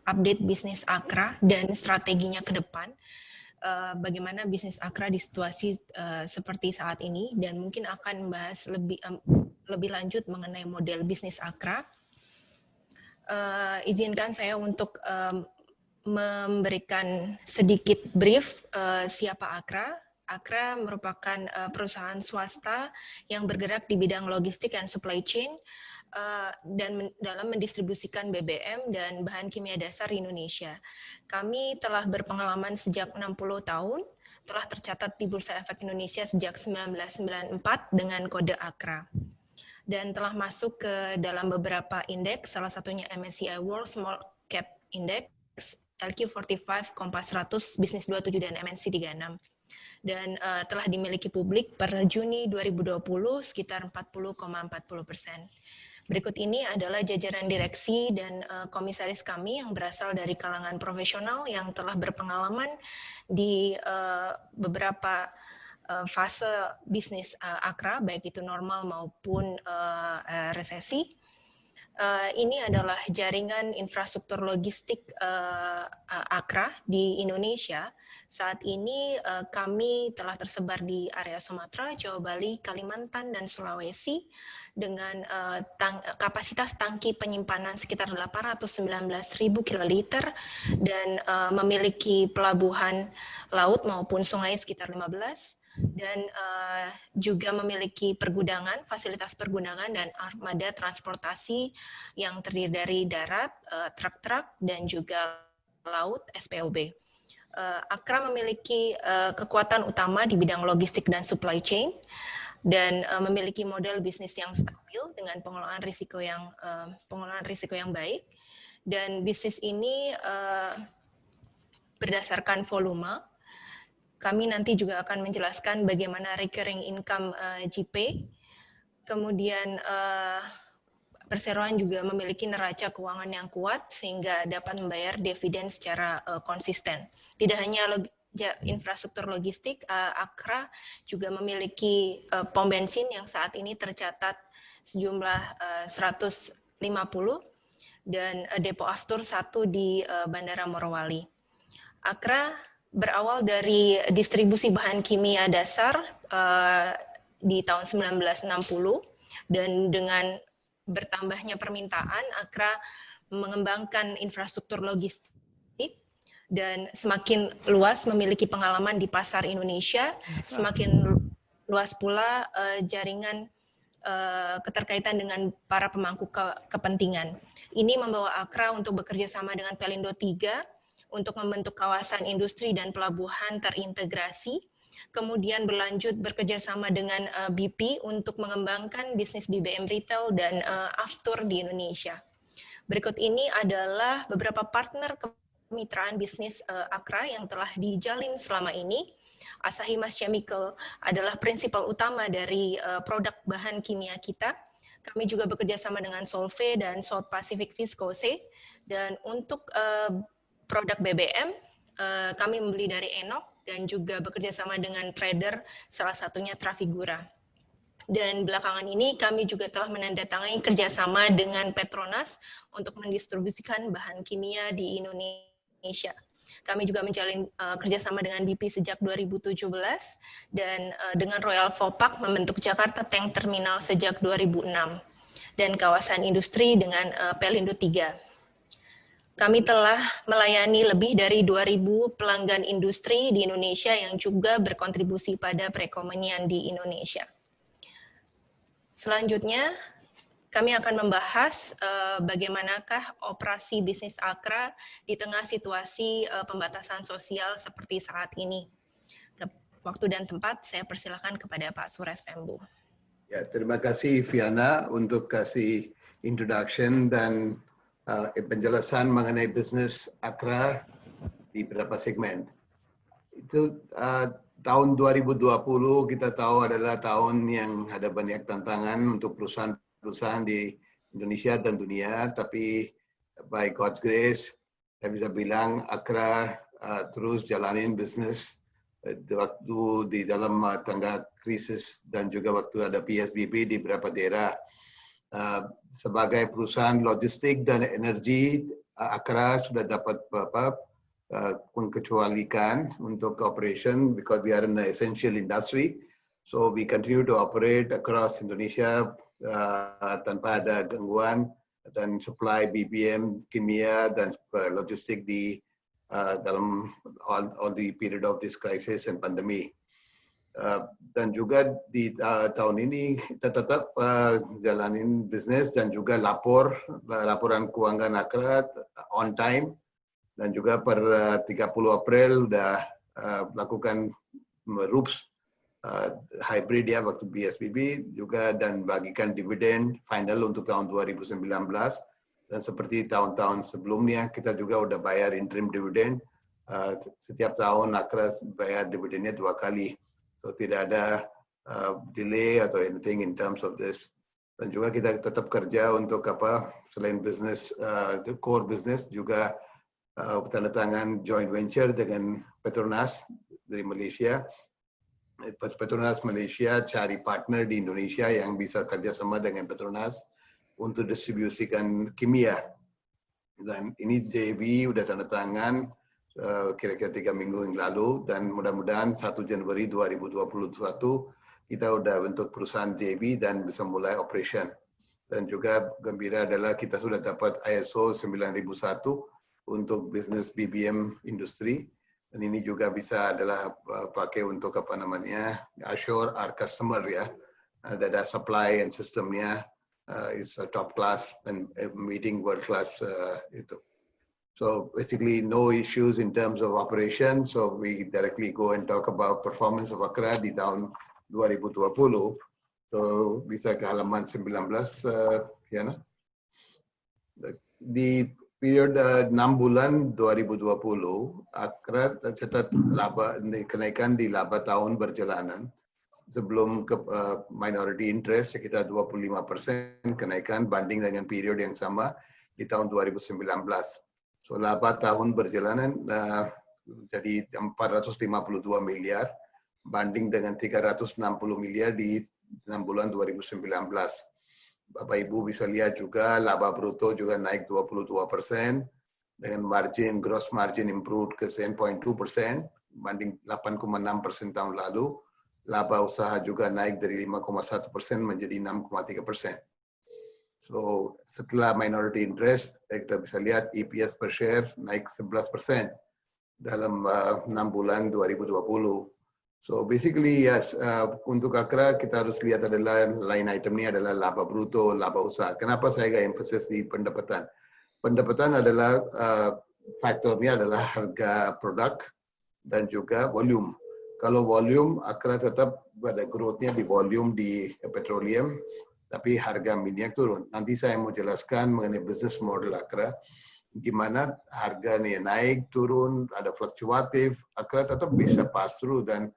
update bisnis Akra dan strateginya ke depan. Bagaimana bisnis Akra di situasi seperti saat ini, dan mungkin akan membahas lebih lanjut mengenai model bisnis Akra. Izinkan saya untuk memberikan sedikit brief siapa Akra. Akra merupakan perusahaan swasta yang bergerak di bidang logistik dan supply chain dan dalam mendistribusikan BBM dan bahan kimia dasar di Indonesia. Kami telah berpengalaman sejak 60 tahun, telah tercatat di Bursa Efek Indonesia sejak 1994 dengan kode Akra, dan telah masuk ke dalam beberapa indeks, salah satunya MSCI World Small Cap Index, LQ45, Kompas 100, Bisnis 27, dan MNC 36. Dan telah dimiliki publik per Juni 2020 sekitar 40,40%. Berikut ini adalah jajaran direksi dan komisaris kami yang berasal dari kalangan profesional yang telah berpengalaman di beberapa fase bisnis Akra, baik itu normal maupun resesi. Ini adalah jaringan infrastruktur logistik Akra di Indonesia. Saat ini kami telah tersebar di area Sumatera, Jawa, Bali, Kalimantan, dan Sulawesi dengan kapasitas tangki penyimpanan sekitar 819.000 kiloliter dan memiliki pelabuhan laut maupun sungai sekitar 15, dan juga memiliki pergudangan, fasilitas pergudangan, dan armada transportasi yang terdiri dari darat, truk-truk, dan juga laut, SPOB. Akra memiliki kekuatan utama di bidang logistik dan supply chain, dan memiliki model bisnis yang stabil dengan pengelolaan risiko yang baik, dan bisnis ini berdasarkan volume. Kami nanti juga akan menjelaskan bagaimana recurring income GP, kemudian perseroan juga memiliki neraca keuangan yang kuat sehingga dapat membayar dividen secara konsisten. Tidak hanya infrastruktur logistik, Akra juga memiliki pom bensin yang saat ini tercatat sejumlah 150 dan depo aftur 1 di Bandara Morowali. Akra berawal dari distribusi bahan kimia dasar di tahun 1960, dan dengan bertambahnya permintaan, Akra mengembangkan infrastruktur logistik dan semakin luas memiliki pengalaman di pasar Indonesia, semakin luas pula jaringan keterkaitan dengan para pemangku kepentingan. Ini membawa Akra untuk bekerja sama dengan Pelindo 3 untuk membentuk kawasan industri dan pelabuhan terintegrasi, kemudian berlanjut bekerja sama dengan BP untuk mengembangkan bisnis BBM retail dan aftur di Indonesia. Berikut ini adalah beberapa partner kemitraan bisnis Akra yang telah dijalin selama ini. Asahi Mas Chemical adalah prinsipal utama dari produk bahan kimia kita. Kami juga bekerja sama dengan Solvay dan South Pacific Viscose. Dan untuk produk BBM, kami membeli dari Enok dan juga bekerja sama dengan trader, salah satunya Trafigura. Dan belakangan ini kami juga telah menandatangani kerjasama dengan Petronas untuk mendistribusikan bahan kimia di Indonesia. Kami juga menjalin kerjasama dengan BP sejak 2017 dan dengan Royal Vopak membentuk Jakarta Tank Terminal sejak 2006 dan kawasan industri dengan Pelindo 3. Kami telah melayani lebih dari 2.000 pelanggan industri di Indonesia yang juga berkontribusi pada perekonomian di Indonesia. Selanjutnya, kami akan membahas bagaimanakah operasi bisnis Akra di tengah situasi pembatasan sosial seperti saat ini. Waktu dan tempat saya persilakan kepada Pak Suresh Vembu. Ya, terima kasih Viana untuk kasih introduction dan penjelasan mengenai bisnis Akra di beberapa segmen. Itu tahun 2020 kita tahu adalah tahun yang ada banyak tantangan untuk perusahaan-perusahaan di Indonesia dan dunia, tapi by God's grace, saya bisa bilang Akra terus jalanin bisnis waktu di dalam tengah krisis dan juga waktu ada PSBB di beberapa daerah. Sebagai perusahaan logistik dan energi, Akra sudah dapat mengkecualikan untuk operation because we are in an essential industry. So we continue to operate across Indonesia tanpa ada gangguan dan supply BBM, kimia dan logistik di dalam all the period of this crisis and pandemi. Dan juga di tahun ini kita tetap jalanin bisnis dan juga laporan keuangan Akra on time, dan juga per 30 April sudah lakukan RUPS hybrid ya waktu PSBB juga, dan bagikan dividen final untuk tahun 2019. Dan seperti tahun-tahun sebelumnya kita juga udah bayar interim dividen. Setiap tahun Akra bayar dividennya 2 kali. So tidak ada delay atau anything in terms of this. Dan juga kita tetap kerja untuk selain bisnis, core business juga tanda tangan joint venture dengan Petronas dari Malaysia. Petronas Malaysia cari partner di Indonesia yang bisa kerjasama dengan Petronas untuk distribusikan kimia. Dan ini JV udah tanda tangan kira-kira 3 minggu yang lalu, dan mudah-mudahan 1 Januari 2021 kita udah bentuk perusahaan JV dan bisa mulai operation. Dan juga gembira adalah kita sudah dapat ISO 9001 untuk bisnis BBM industri, dan ini juga bisa adalah pakai untuk assure our customer ya, that the supply and systemnya is top class and meeting world class itu. So basically no issues in terms of operation. So we directly go and talk about performance of Akra di tahun 2020. So bisa ke halaman 19 ya. Di period 6 bulan 2020, Akra tercatat kenaikan di laba tahun berjalanan. Sebelum ke minority interest sekitar 25% kenaikan banding dengan period yang sama di tahun 2019. So laba tahun berjalanan jadi 452 miliar banding dengan 360 miliar di 6 bulan 2019. Bapak Ibu bisa lihat juga laba bruto juga naik 22% dengan gross margin improved ke 10.2% banding 8,6% tahun lalu. Laba usaha juga naik dari 5,1% menjadi 6,3%. So setelah minority interest, kita bisa lihat EPS per share naik 11% dalam 6 bulan 2020. So basically yes, untuk Akra kita harus lihat adalah line item ini adalah laba bruto, laba usaha. Kenapa saya agak emphasis di pendapatan? Pendapatan adalah faktornya adalah harga produk dan juga volume. Kalau volume, Akra tetap ada growth-nya di volume di petroleum, tapi harga minyak turun. Nanti saya mau jelaskan mengenai business model Akra, gimana harganya naik, turun, ada fluktuatif. Akra tetap bisa pass through dan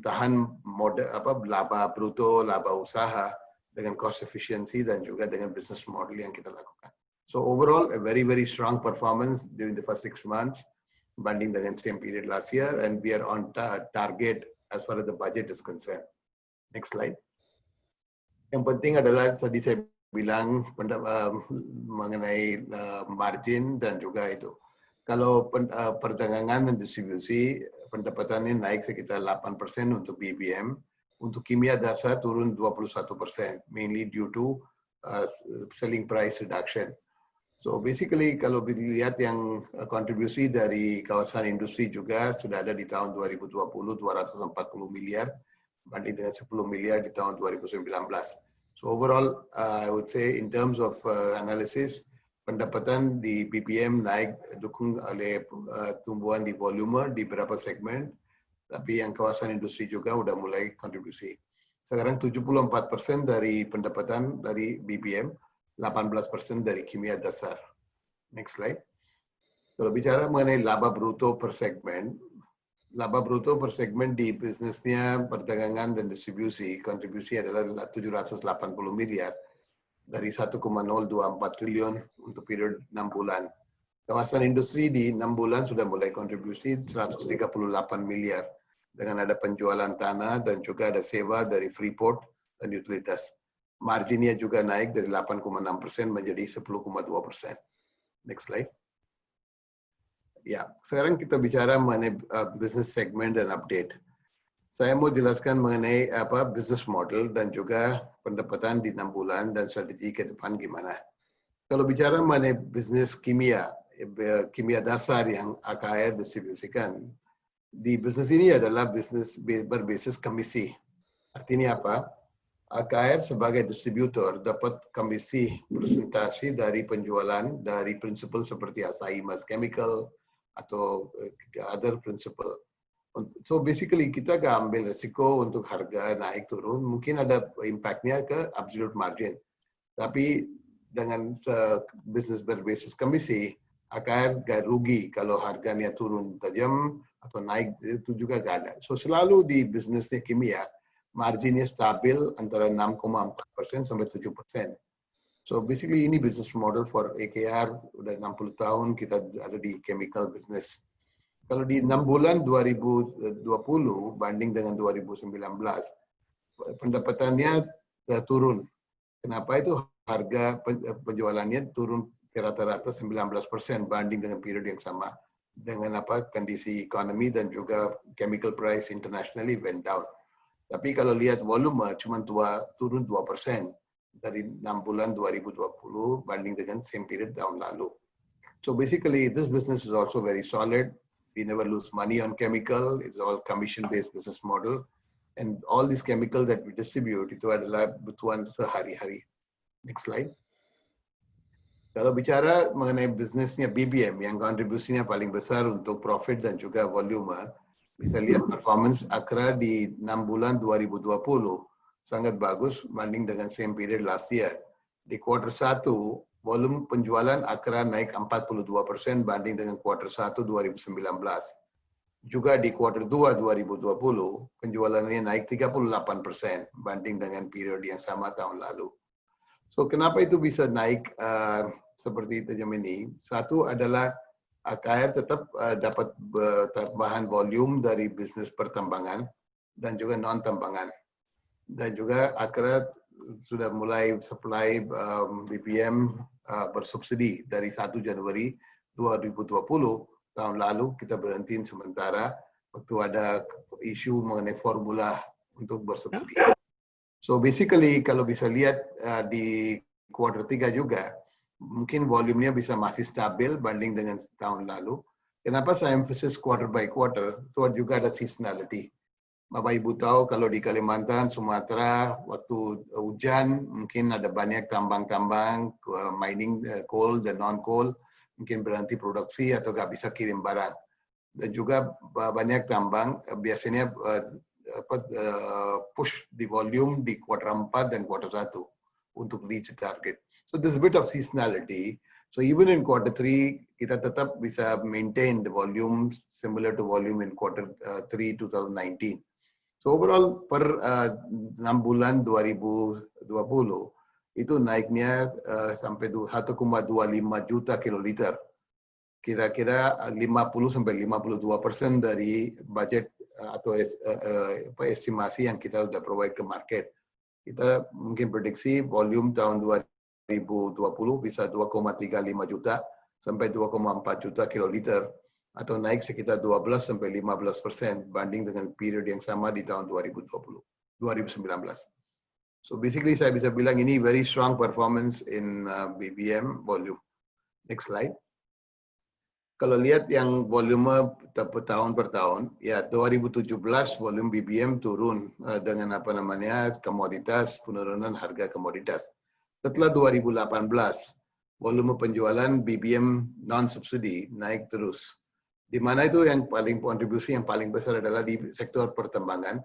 tahan model laba bruto, laba usaha dengan cost efficiency dan juga dengan business model yang kita lakukan. So overall, a very strong performance during the first 6 months banding dengan same period last year, and we are on target as far as the budget is concerned. Next slide. Yang penting adalah tadi saya bilang mengenai margin dan juga itu. Kalau perdagangan dan distribusi pendapatannya naik sekitar 8% untuk BBM, untuk kimia dasar turun 21%, mainly due to selling price reduction. So basically kalau dilihat yang kontribusi dari kawasan industri juga sudah ada di tahun 2020 240 miliar banding dengan 10 miliar di tahun 2019. So overall, I would say in terms of analysis, pendapatan di BBM naik dukung oleh tumbuhan di volume di beberapa segmen, tapi yang kawasan industri juga udah mulai kontribusi. Sekarang 74% dari pendapatan dari BBM, 18% dari kimia dasar. Next slide. Kalau bicara mengenai laba bruto per segmen, laba bruto per segmen di bisnisnya perdagangan dan distribusi, kontribusi adalah 780 miliar dari 1,024 triliun untuk periode 6 bulan. Kawasan industri di 6 bulan sudah mulai kontribusi 138 miliar dengan ada penjualan tanah dan juga ada sewa dari Freeport dan utilitas. Marginnya juga naik dari 8,6% menjadi 10,2%. Next slide. Ya, sekarang kita bicara mengenai business segment dan update. Saya mau jelaskan mengenai business model dan juga pendapatan di 6 bulan dan strategi ke depan gimana. Kalau bicara mengenai bisnis kimia dasar yang AKR distribusikan, di bisnis ini adalah bisnis berbasis komisi. Artinya apa? AKR sebagai distributor dapat komisi presentasi dari penjualan dari prinsipal seperti Asahi Mas Chemical atau other principle. So basically kita gak ambil resiko untuk harga naik turun, mungkin ada impactnya ke absolute margin. Tapi dengan bisnis berbasis komisi, AKR gak rugi kalau harganya turun tajam atau naik, itu juga gak ada. So selalu di bisnisnya kimia, marginnya stabil antara 6,4% sampai 7%. So basically ini business model for AKR, udah 60 tahun kita ada di chemical business. Kalau di 6 bulan 2020 banding dengan 2019, pendapatannya turun. Kenapa itu? Harga penjualannya turun ke rata-rata 19% banding dengan periode yang sama. Dengan kondisi ekonomi dan juga chemical price internationally went down. Tapi kalau lihat volume cuma turun 2% dari 6 bulan 2020 banding dengan same period tahun lalu. So basically this business is also very solid. We never lose money on chemical. It's all commission-based business model. And all these chemical that we distribute itu adalah kebutuhan sehari-hari. Next slide. Kalau bicara mengenai bisnisnya BBM yang kontribusinya paling besar untuk profit dan juga volume, bisa lihat performance Akra di 6 bulan 2020 sangat bagus banding dengan same period last year. Di quarter 1, volume penjualan Akra naik 42% banding dengan quarter 1 2019. Juga di quarter 2 2020, penjualannya naik 38% banding dengan period yang sama tahun lalu. So kenapa itu bisa naik seperti tajam ini? Satu adalah AKR tetap dapat tambahan volume dari bisnis pertambangan dan juga non-tambangan. Dan juga AKR sudah mulai supply BBM bersubsidi dari 1 Januari 2020. Tahun lalu kita berhenti sementara waktu ada isu mengenai formula untuk bersubsidi. So basically kalau bisa lihat di quarter 3 juga, mungkin volumenya bisa masih stabil banding dengan tahun lalu. Kenapa saya emphasis quarter by quarter? Itu juga ada seasonality. Bapak Ibu tahu kalau di Kalimantan, Sumatera, waktu hujan mungkin ada banyak tambang-tambang, mining coal dan non-coal, mungkin berhenti produksi atau nggak bisa kirim barang. Dan juga banyak tambang biasanya push di volume di quarter 4 dan quarter 1 untuk reach target. So there's a bit of seasonality. So even in quarter 3, kita tetap bisa maintain the volume similar to volume in quarter 3 2019. So overall per 6 bulan 2020 itu naiknya sampai 1,25 juta kiloliter. Kira-kira 50-52% dari budget atau estimasi yang kita sudah provide ke market. Kita mungkin prediksi volume tahun 2020 bisa 2,35 juta sampai 2,4 juta kiloliter atau naik sekitar 12-15% banding dengan period yang sama di tahun 2019. So basically saya bisa bilang ini very strong performance in BBM volume. Next slide. Kalau lihat yang volume tahun per tahun, ya 2017 volume BBM turun dengan komoditas, penurunan harga komoditas. Setelah 2018, volume penjualan BBM non-subsidi naik terus. Di mana itu yang paling kontribusi yang paling besar adalah di sektor pertambangan.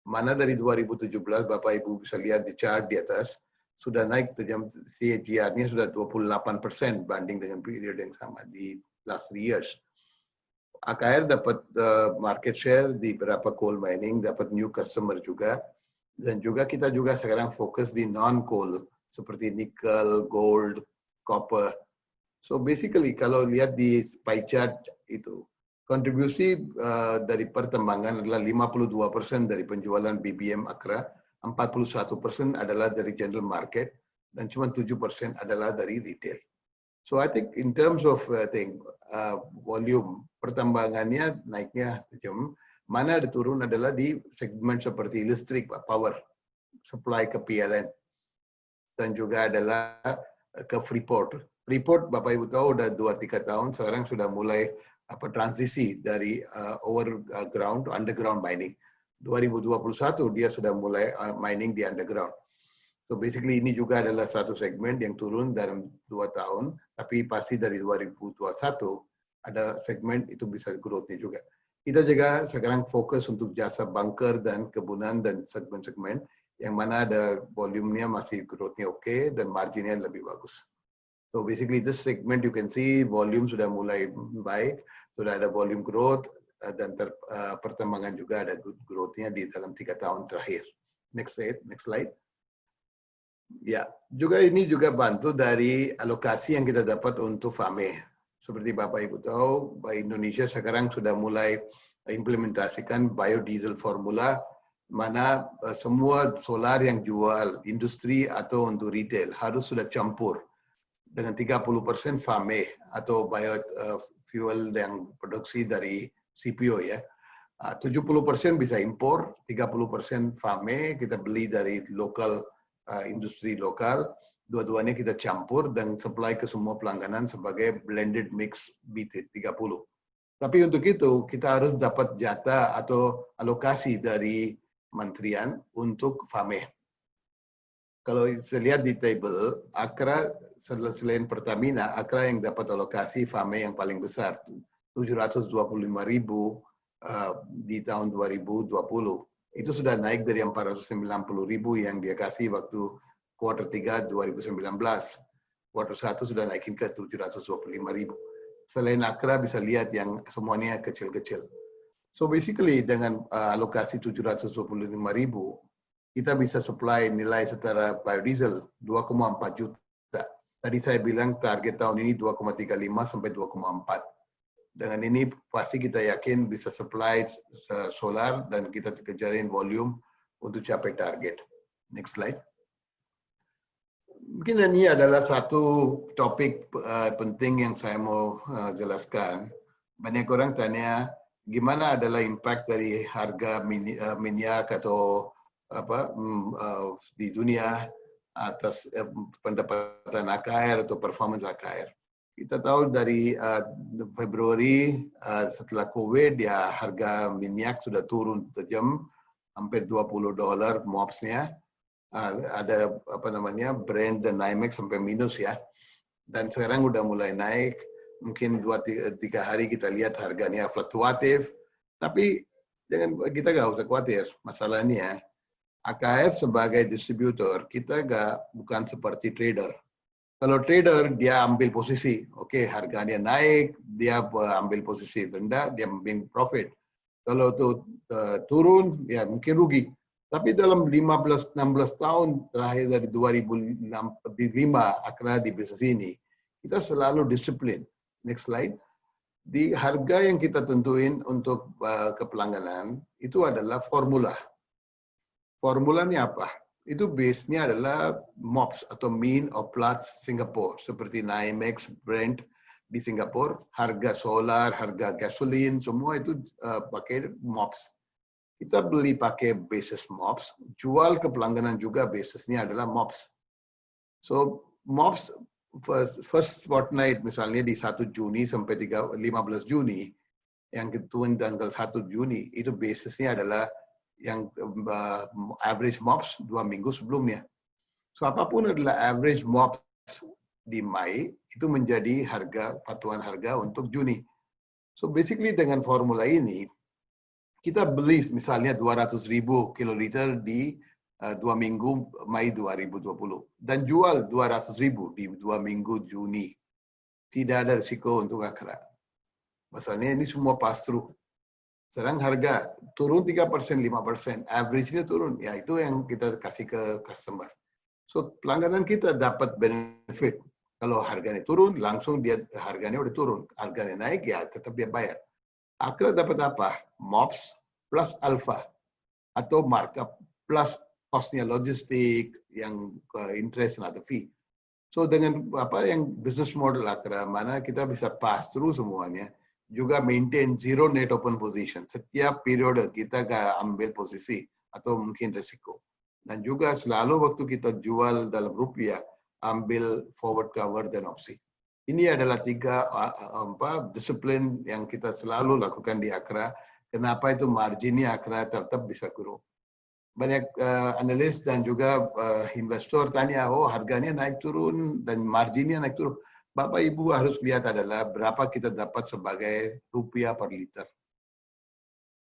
Mana dari 2017, Bapak Ibu bisa lihat di chart di atas, sudah naik CAGR-nya sudah 28% banding dengan period yang sama di last 3 years. AKR dapat market share di beberapa coal mining, dapat new customer juga. Dan juga kita juga sekarang fokus di non-coal, seperti nickel, gold, copper. So basically kalau lihat di pie chart itu, kontribusi dari pertambangan adalah 52% dari penjualan BBM Akra, 41% adalah dari general market, dan cuma 7% adalah dari retail. So I think in terms of volume, pertambangannya naiknya tajam. Mana ada turun adalah di segmen seperti listrik, power, supply ke PLN. Dan juga adalah ke Freeport. Freeport, Bapak Ibu tahu, udah 2-3 tahun, sekarang sudah mulai transisi dari overground to underground mining. 2021 dia sudah mulai mining di underground. So basically ini juga adalah satu segmen yang turun dalam 2 tahun, tapi pasti dari 2021 ada segmen itu bisa growth-nya juga. Kita juga sekarang fokus untuk jasa bunker dan kebunan dan segmen-segmen yang mana ada volumenya masih growth-nya oke dan marginnya lebih bagus. So basically this segment you can see volume sudah mulai baik, sudah ada volume growth dan pertambangan juga ada growth-nya di dalam 3 tahun terakhir. Next slide. Ya, ini juga bantu dari alokasi yang kita dapat untuk FAME. Seperti Bapak Ibu tahu, Indonesia sekarang sudah mulai implementasikan biodiesel formula, mana semua solar yang jual industri atau untuk retail harus sudah campur dengan 30% FAME atau biofuel yang produksi dari CPO ya. 70% bisa impor, 30% FAME kita beli dari lokal industri lokal, dua-duanya kita campur dan supply ke semua pelangganan sebagai blended mix B30. Tapi untuk itu kita harus dapat jatah atau alokasi dari Menterian untuk FAME. Kalau saya lihat di table, Akra selain Pertamina, Akra yang dapat alokasi FAME yang paling besar, 725.000 di tahun 2020. Itu sudah naik dari 490.000 yang dia kasih waktu kuartal 3 2019. Kuartal 1 sudah naikin ke 725.000. Selain Akra bisa lihat yang semuanya kecil-kecil. So basically dengan alokasi 725.000, kita bisa supply nilai setara biodiesel 2,4 juta. Tadi saya bilang target tahun ini 2,35 sampai 2,4. Dengan ini pasti kita yakin bisa supply solar dan kita kejarin volume untuk capai target. Next slide. Mungkin ini adalah satu topik penting yang saya mau jelaskan. Banyak orang tanya gimana adalah impact dari harga minyak atau di dunia atas pendapatan AKR atau performance AKR. Kita tahu dari Februari setelah COVID ya harga minyak sudah turun tajam hampir $20 MOPS-nya. Ada Brent dan NYMEX sampai minus ya. Dan sekarang udah mulai naik. Mungkin 2-3 hari kita lihat harganya fluktuatif. Tapi kita nggak usah khawatir masalahnya. AKR sebagai distributor kita bukan seperti trader. Kalau trader, dia ambil posisi. Oke, harganya naik, dia ambil posisi rendah, dia ambil profit. Kalau itu turun, ya mungkin rugi. Tapi dalam 15-16 tahun terakhir dari 2005 Akra di bisnis ini, kita selalu disiplin. Next slide. Di harga yang kita tentuin untuk kepelangganan, itu adalah formula. Formulanya apa? Itu base-nya adalah MOPS atau Mean of Platts Singapore. Seperti NYMEX, Brent di Singapura, harga solar, harga gasolin, semua itu pakai MOPS. Kita beli pakai basis MOPS, jual ke pelangganan juga basisnya adalah MOPS. So MOPS first fortnight misalnya di 1 Juni sampai 15 Juni, yang ketuan tanggal 1 Juni, itu basisnya adalah yang average MOPS 2 minggu sebelumnya. So apapun adalah average MOPS di Mei, itu menjadi patuan harga untuk Juni. So basically dengan formula ini, kita beli misalnya 200.000 kiloliter di 2 minggu Mei 2020. Dan jual 200.000 di 2 minggu Juni. Tidak ada risiko untuk Akra. Masalahnya ini semua pass-through. Sedang harga turun 3%, 5%, average-nya turun. Ya itu yang kita kasih ke customer. So pelanggaran kita dapat benefit. Kalau harganya turun, langsung harganya udah turun. Harganya naik, ya tetap dia bayar. Akra dapat apa? MOPS plus alpha. Atau markup plus cost-nya logistik, yang interest atau fee. So dengan yang business model Akra, mana kita bisa pass through semuanya. juga maintain zero net open position. Setiap periode kita gak ambil posisi atau mungkin resiko. Dan juga selalu waktu kita jual dalam rupiah, ambil forward cover dan opsi. Ini adalah 3 disiplin yang kita selalu lakukan di Akra. Kenapa itu marginnya Akra tetap bisa grow. Banyak analis dan juga investor tanya, oh harganya naik turun dan marginnya naik turun. Bapak Ibu harus lihat adalah berapa kita dapat sebagai rupiah per liter.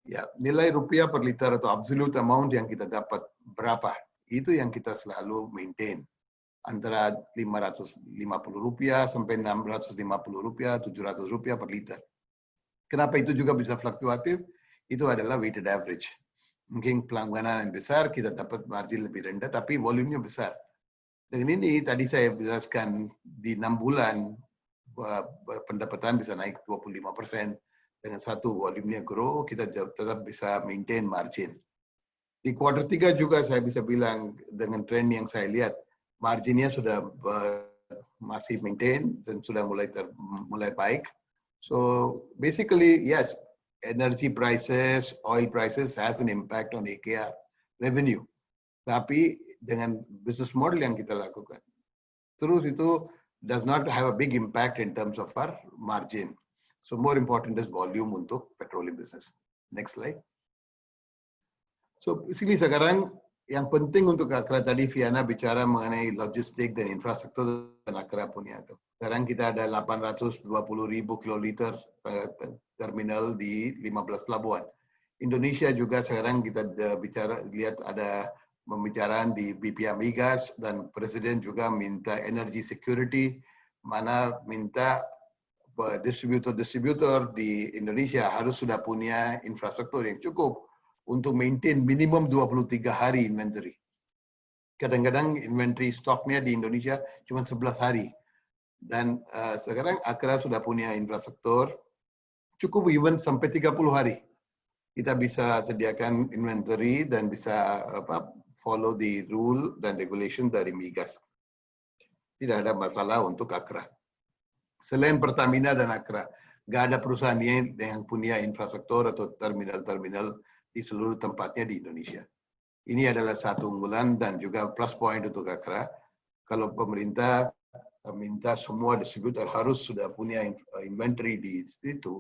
Ya, nilai rupiah per liter atau absolute amount yang kita dapat berapa? Itu yang kita selalu maintain. Antara 550 rupiah sampai 650 rupiah, 700 rupiah per liter. Kenapa itu juga bisa fluktuatif? Itu adalah weighted average. Mungkin pelangganan yang besar, kita dapat margin lebih rendah, tapi volumenya besar. Dengan ini, tadi saya jelaskan, di 6 bulan, pendapatan bisa naik 25%. Dengan satu volumenya grow, kita tetap bisa maintain margin. Di kuartal 3 juga saya bisa bilang, dengan tren yang saya lihat, marginnya sudah masih maintain dan sudah mulai baik. So basically, yes, energy prices, oil prices has an impact on AKR revenue. Tapi dengan business model yang kita lakukan, terus itu does not have a big impact in terms of our margin. So more important is volume untuk petroleum business. Next slide. So basically sekarang yang penting untuk Akra tadi Viana bicara mengenai logistik dan infrastruktur dan Akra punya itu. Sekarang kita ada 820.000 kiloliter terminal di 15 pelabuhan. Indonesia juga sekarang kita lihat ada pembicaraan di BPA Migas dan Presiden juga minta energy security, mana minta distributor di Indonesia harus sudah punya infrastruktur yang cukup untuk maintain minimum 23 hari inventory. Kadang-kadang inventory stoknya di Indonesia cuma 11 hari. Dan sekarang Akra sudah punya infrastruktur cukup even sampai 30 hari. Kita bisa sediakan inventory dan bisa follow the rule dan regulation dari Migas. Tidak ada masalah untuk Akra. Selain Pertamina dan Akra, nggak ada perusahaan yang punya infrastruktur atau terminal-terminal di seluruh tempatnya di Indonesia. Ini adalah satu unggulan dan juga plus point untuk Akra. Kalau pemerintah minta semua distributor harus sudah punya inventory di situ,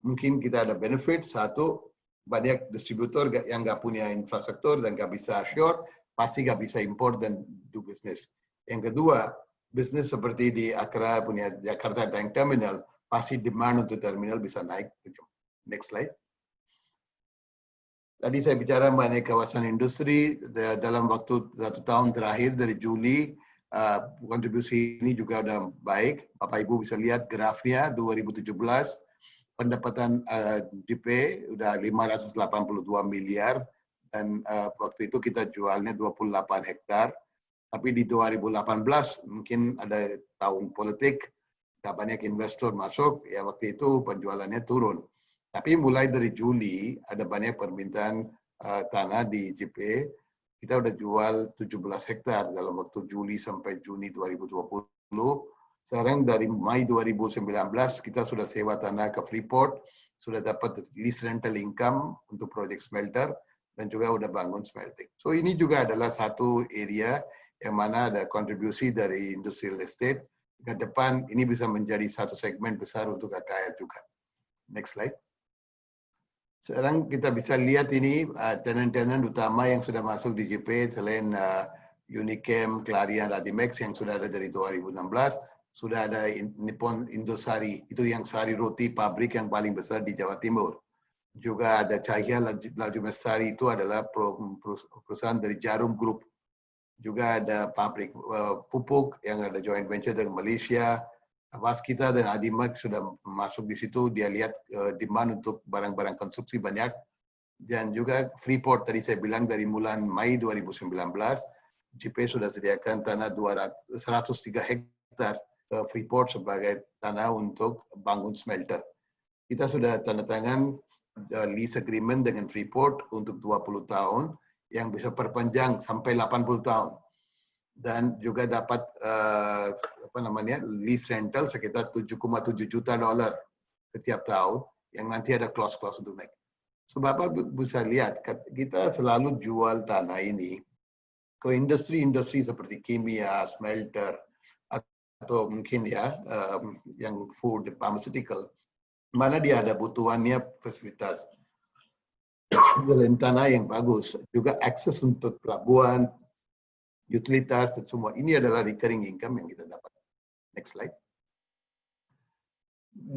mungkin kita ada benefit. Satu, banyak distributor yang nggak punya infrastruktur dan nggak bisa assure, pasti nggak bisa import dan do business. Yang kedua, bisnis seperti di Akra punya Jakarta Tank Terminal, pasti demand untuk terminal bisa naik. Next slide. Tadi saya bicara mengenai kawasan industri dalam waktu 1 tahun terakhir dari Juli, kontribusi ini juga udah baik. Bapak Ibu bisa lihat grafnya 2017. Pendapatan JP udah 582 miliar dan waktu itu kita jualnya 28 hektar. Tapi di 2018 mungkin ada tahun politik, gak banyak investor masuk, ya waktu itu penjualannya turun. Tapi mulai dari Juli ada banyak permintaan tanah di JP. Kita udah jual 17 hektar dalam waktu Juli sampai Juni 2020. Sekarang dari Mei 2019 kita sudah sewa tanah ke Freeport, sudah dapat lease rental income untuk proyek smelter dan juga udah bangun smelting. So ini juga adalah satu area yang mana ada kontribusi dari industrial estate. Ke depan ini bisa menjadi satu segmen besar untuk KKR juga. Next slide. Sekarang kita bisa lihat ini tenant-tenant utama yang sudah masuk di JP selain Unichem, Clariant, Radimex yang sudah ada dari 2016. Sudah ada Nippon Indosari, itu yang sari roti pabrik yang paling besar di Jawa Timur. Juga ada Cahya Laju Mestari, itu adalah perusahaan dari Jarum Group. Juga ada pabrik pupuk yang ada joint venture dengan Malaysia. Waskita dan Adimax sudah masuk di situ, dia lihat demand untuk barang-barang konstruksi banyak. Dan juga Freeport, tadi saya bilang dari bulan Mei 2019, JP sudah sediakan tanah 103 hektar Freeport sebagai tanah untuk bangun smelter. Kita sudah tanda tangan lease agreement dengan Freeport untuk 20 tahun yang bisa perpanjang sampai 80 tahun. Dan juga dapat lease rental sekitar $7,7 juta setiap tahun yang nanti ada clause-clause untuk naik. So Bapak bisa lihat, kita selalu jual tanah ini ke industri-industri seperti kimia, smelter, atau mungkin ya yang food, pharmaceutical, mana dia ada butuhannya fasilitas jalan tanah yang bagus, juga akses untuk pelabuhan, utilitas, dan semua. Ini adalah recurring income yang kita dapat. Next slide.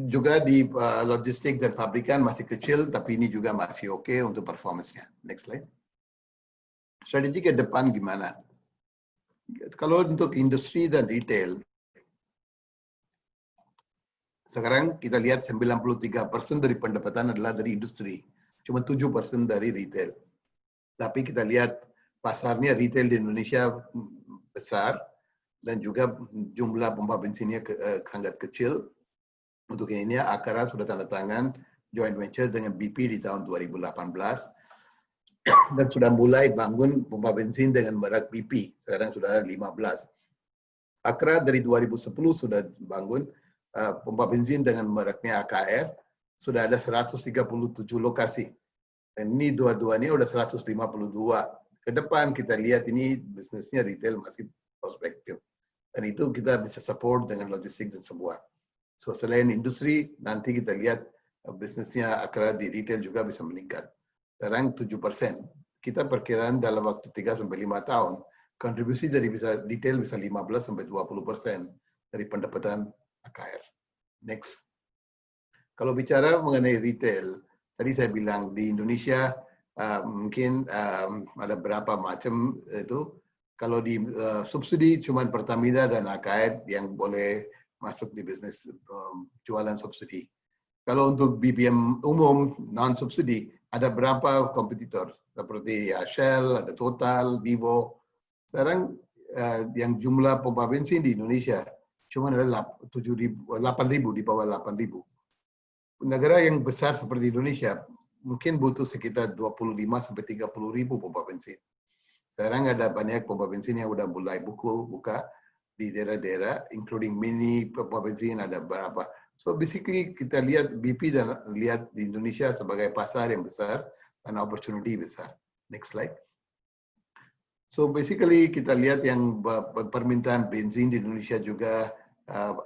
Juga di logistik dan pabrikan masih kecil, tapi ini juga masih oke untuk performance-nya. Next slide. Strategi ke depan gimana? Kalau untuk industri dan retail, sekarang kita lihat 93% dari pendapatan adalah dari industri. Cuma 7% dari retail. Tapi kita lihat pasarnya retail di Indonesia besar dan juga jumlah pompa bensinnya sangat kecil. Untuk ini Akara sudah tanda tangan joint venture dengan BP di tahun 2018 dan sudah mulai bangun pompa bensin dengan merek BP. Sekarang sudah ada 15. Akara dari 2010 sudah bangun pompa bensin dengan mereknya AKR. Sudah ada 137 lokasi. Dan ini dua-duanya udah 152. Ke depan kita lihat ini bisnisnya retail masih prospektif. Dan itu kita bisa support dengan logistik dan semua. So selain industri, nanti kita lihat bisnisnya Akara di retail juga bisa meningkat. Sekarang 7%. Kita perkiraan dalam waktu 3-5 tahun, kontribusi dari retail bisa 15-20% dari pendapatan AKR. Next. Kalau bicara mengenai retail, tadi saya bilang di Indonesia mungkin ada berapa macam itu. Kalau di subsidi cuma Pertamina dan AKR yang boleh masuk di bisnis jualan subsidi. Kalau untuk BBM umum non-subsidi, ada berapa kompetitor seperti Shell, ada Total, Vivo. Sekarang yang jumlah pompa bensin di Indonesia cuma ada 8.000, di bawah 8.000. Negara yang besar seperti Indonesia mungkin butuh sekitar 25-30 ribu pompa bensin. Sekarang ada banyak pompa bensin yang udah mulai buka di daerah-daerah, including mini pompa bensin ada berapa. So basically kita lihat BP dan lihat di Indonesia sebagai pasar yang besar dan opportunity besar. Next slide. So basically kita lihat yang permintaan bensin di Indonesia juga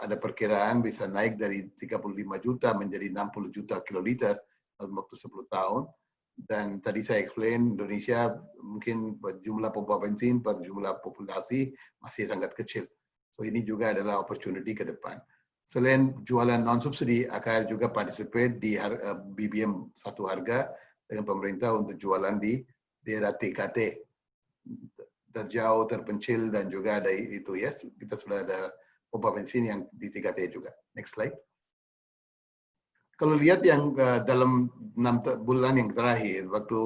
ada perkiraan bisa naik dari 35 juta menjadi 60 juta kiloliter dalam waktu 10 tahun. Dan tadi saya explain Indonesia mungkin jumlah pompa bensin per jumlah populasi masih sangat kecil. So ini juga adalah opportunity ke depan. Selain jualan non-subsidi, AKR juga participate di BBM satu harga dengan pemerintah untuk jualan di daerah TKT, terjauh, terpencil, dan juga ada itu ya. Kita sudah ada pompa bensin yang di TKT juga. Next slide. Kalau lihat yang dalam 6 bulan yang terakhir, waktu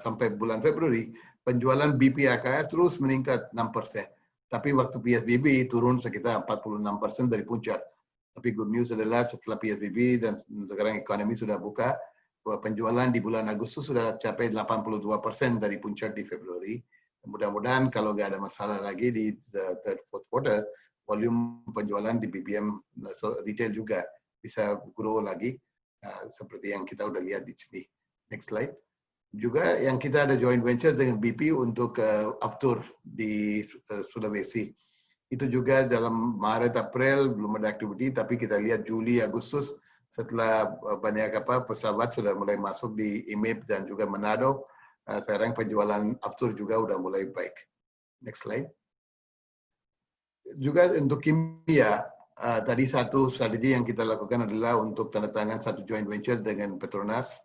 sampai bulan Februari, penjualan BP AKR terus meningkat 6%. Tapi waktu PSBB turun sekitar 46% dari puncak. Tapi good news adalah setelah PSBB dan sekarang ekonomi sudah buka, penjualan di bulan Agustus sudah capai 82% dari puncak di Februari. Mudah-mudahan kalau nggak ada masalah lagi di third, fourth quarter, volume penjualan di BBM retail juga bisa grow lagi, seperti yang kita udah lihat di sini. Next slide. Juga yang kita ada joint venture dengan BP untuk Aftur di Sulawesi. Itu juga dalam Maret, April belum ada aktiviti, tapi kita lihat Juli, Agustus setelah banyak pesawat sudah mulai masuk di IMIP dan juga Manado, sekarang penjualan Aftur juga udah mulai baik. Next slide. Juga untuk kimia, tadi satu strategi yang kita lakukan adalah untuk tanda tangan satu joint venture dengan Petronas.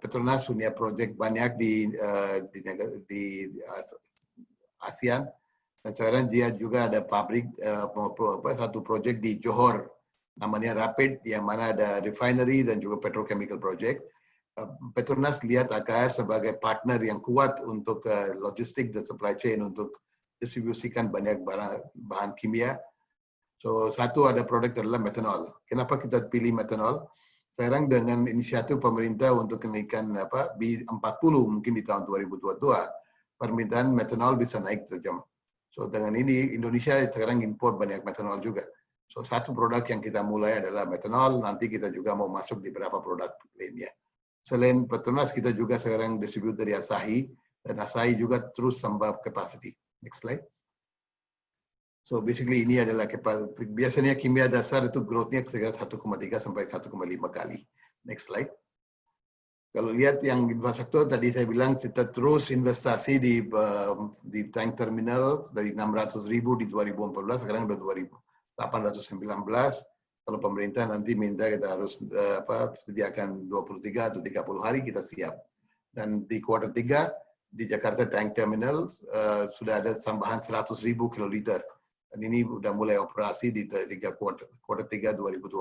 Petronas punya proyek banyak di ASEAN. Dan sekarang dia juga ada pabrik, satu proyek di Johor, namanya Rapid, yang mana ada refinery dan juga petrochemical project. Petronas lihat AKR sebagai partner yang kuat untuk logistik dan supply chain untuk distribusikan banyak bahan kimia. So satu ada produk adalah metanol. Kenapa kita pilih metanol? Sekarang dengan inisiatif pemerintah untuk kenaikan B40 mungkin di tahun 2022, permintaan metanol bisa naik tajam. So dengan ini Indonesia sekarang impor banyak metanol juga. So satu produk yang kita mulai adalah metanol, nanti kita juga mau masuk di beberapa produk lainnya. Selain Petronas, kita juga sekarang distribute dari Asahi, dan Asahi juga terus tambah capacity. Next slide. So basically ini adalah biasanya kimia dasar itu growth-nya sekitar 1,3 sampai 1,5 kali. Next slide. Kalau lihat yang infrastruktur tadi saya bilang kita terus investasi di tank terminal dari 600.000 di 2014 sekarang udah 2.819. Kalau pemerintah nanti minta kita harus sediakan 23 atau 30 hari kita siap. Dan di kuartal 3 di Jakarta Tank Terminal sudah ada tambahan 100.000 kiloliter. Dan ini sudah mulai operasi di kuartal 3 2020.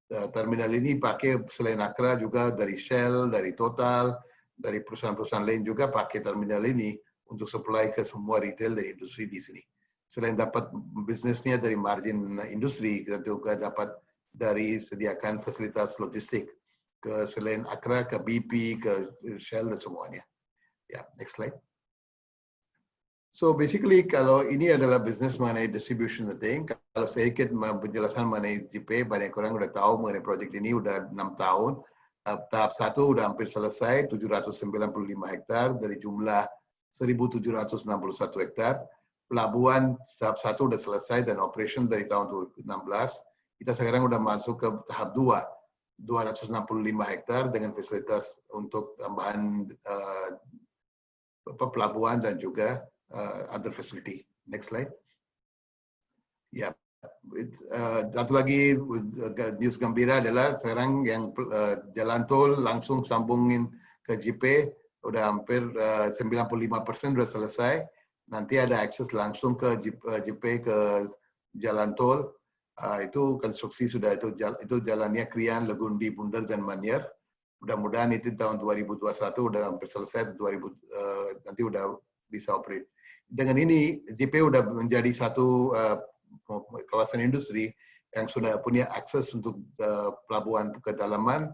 Terminal ini pakai selain Akra juga dari Shell, dari Total, dari perusahaan-perusahaan lain juga pakai terminal ini untuk supply ke semua retail dan industri di sini. Selain dapat bisnisnya dari margin industri, kita juga dapat dari sediakan fasilitas logistik ke selain Akra, ke BP, ke Shell dan semuanya. Ya, next slide. So basically kalau ini adalah bisnis mengenai distribution thing, kalau sedikit penjelasan mengenai JP, banyak orang udah tahu mengenai project ini udah 6 tahun. Tahap 1 udah hampir selesai, 795 hektar dari jumlah 1.761 hektar. Pelabuhan tahap 1 udah selesai dan operation dari tahun 2016. Kita sekarang udah masuk ke tahap 2, 265 hektar dengan fasilitas untuk tambahan pelabuhan dan juga other facility. Next slide. Ya, satu lagi news gembira adalah sekarang yang jalan tol langsung sambungin ke JP udah hampir 95% sudah selesai. Nanti ada akses langsung ke JP ke jalan tol. Itu konstruksi sudah itu jalannya Krian, Legundi, Bundar dan Manyar. Mudah-mudahan itu tahun 2021 udah hampir selesai, nanti udah bisa operate. Dengan ini, JP udah menjadi satu kawasan industri yang sudah punya akses untuk pelabuhan kedalaman,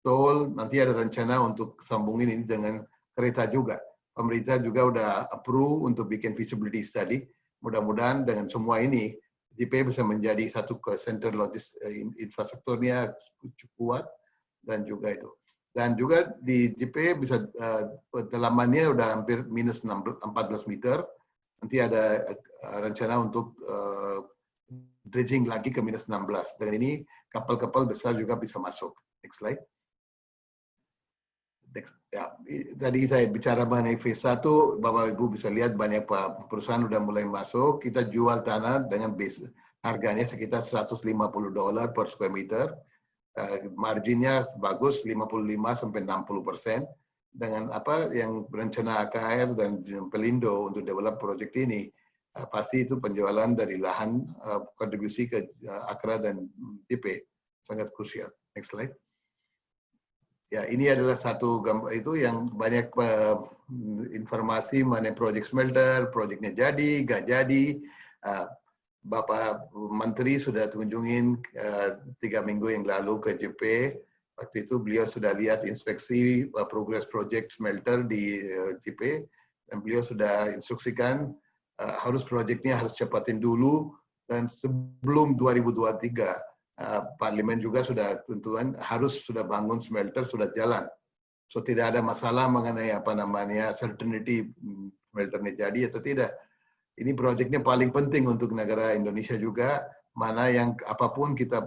tol, nanti ada rencana untuk sambungin ini dengan kereta juga. Pemerintah juga udah approve untuk bikin feasibility study. Mudah-mudahan dengan semua ini, JP bisa menjadi satu center infrastrukturnya kuat dan juga itu. Dan juga di JP bisa kedalamannya udah hampir minus 14 meter. Nanti ada rencana untuk dredging lagi ke minus 16. Dan ini kapal-kapal besar juga bisa masuk. Next slide. Next. Ya, tadi saya bicara mengenai phase 1, Bapak Ibu bisa lihat banyak perusahaan udah mulai masuk. Kita jual tanah dengan base harganya sekitar $150 per square meter. Marginnya bagus 55-60%. Dengan apa yang berencana AKR dan Pelindo untuk develop project ini, pasti itu penjualan dari lahan kontribusi ke Akra dan JP sangat krusial. Next slide. Ya, ini adalah satu gambar itu yang banyak informasi mengenai project smelter, projectnya jadi, nggak jadi. Bapak Menteri sudah kunjungin 3 minggu yang lalu ke JP. Waktu itu beliau sudah lihat inspeksi progress project smelter di JP dan beliau sudah instruksikan harus proyeknya harus cepatin dulu dan sebelum 2023 Parlemen juga sudah tentuan harus sudah bangun smelter sudah jalan. So tidak ada masalah mengenai apa namanya certainty smelternya jadi atau tidak. Ini proyeknya paling penting untuk negara Indonesia juga. Mana yang apapun kita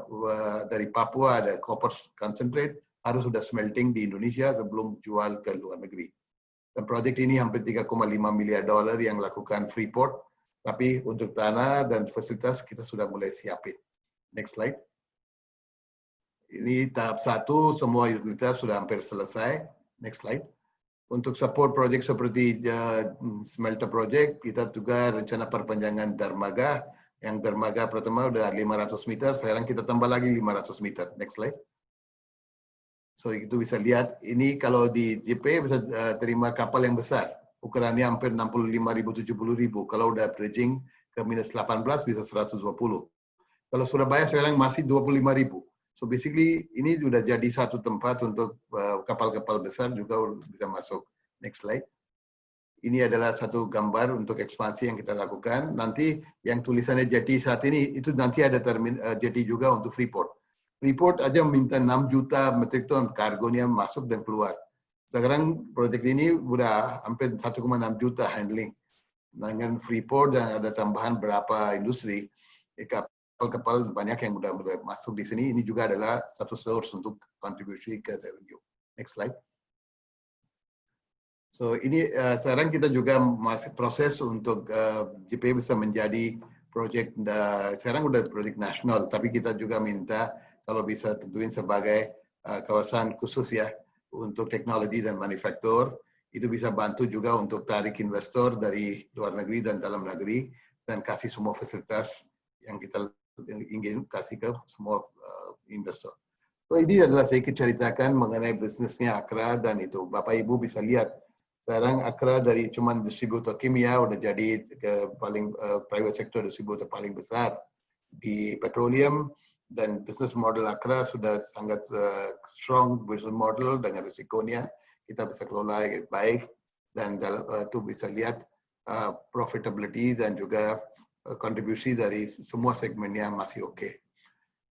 dari Papua ada copper concentrate harus sudah smelting di Indonesia sebelum jual ke luar negeri. Dan proyek ini hampir $3,5 miliar yang lakukan Freeport, tapi untuk tanah dan fasilitas kita sudah mulai siapin. Next slide. Ini tahap 1, semua utilitas sudah hampir selesai. Next slide. Untuk support proyek seperti smelter project, kita juga rencana perpanjangan dermaga. Yang dermaga pertama udah 500 meter, sekarang kita tambah lagi 500 meter. Next slide. So itu bisa lihat, ini kalau di JP bisa terima kapal yang besar. Ukurannya hampir 65.000, 70.000. Kalau udah bridging ke minus 18 bisa 120. Kalau Surabaya sekarang masih 25.000. So basically ini sudah jadi satu tempat untuk kapal-kapal besar juga bisa masuk. Next slide. ini adalah satu gambar untuk ekspansi yang kita lakukan. Nanti yang tulisannya Jetty saat ini, itu nanti ada Jetty juga untuk Freeport. Freeport aja minta 6 juta metrik ton kargonya masuk dan keluar. Sekarang proyek ini udah hampir 1,6 juta handling. Dengan Freeport dan ada tambahan berapa industri, kapal-kapal banyak yang udah masuk di sini. Ini juga adalah satu source untuk kontribusi ke revenue. Next slide. So ini sekarang kita juga masih proses untuk JP bisa menjadi proyek, sekarang udah proyek nasional, tapi kita juga minta kalau bisa tentuin sebagai kawasan khusus ya untuk teknologi dan manufaktur, itu bisa bantu juga untuk tarik investor dari luar negeri dan dalam negeri dan kasih semua fasilitas yang kita ingin kasih ke semua investor. So ini adalah saya ceritakan mengenai bisnisnya Akra dan itu Bapak Ibu bisa lihat. Sekarang Akra dari cuman distributor kimia udah jadi paling private sector distributor paling besar di petroleum, dan business model Akra sudah sangat strong business model dengan risikonya kita bisa kelola baik, dan itu bisa lihat profitability dan juga kontribusi dari semua segmennya masih oke.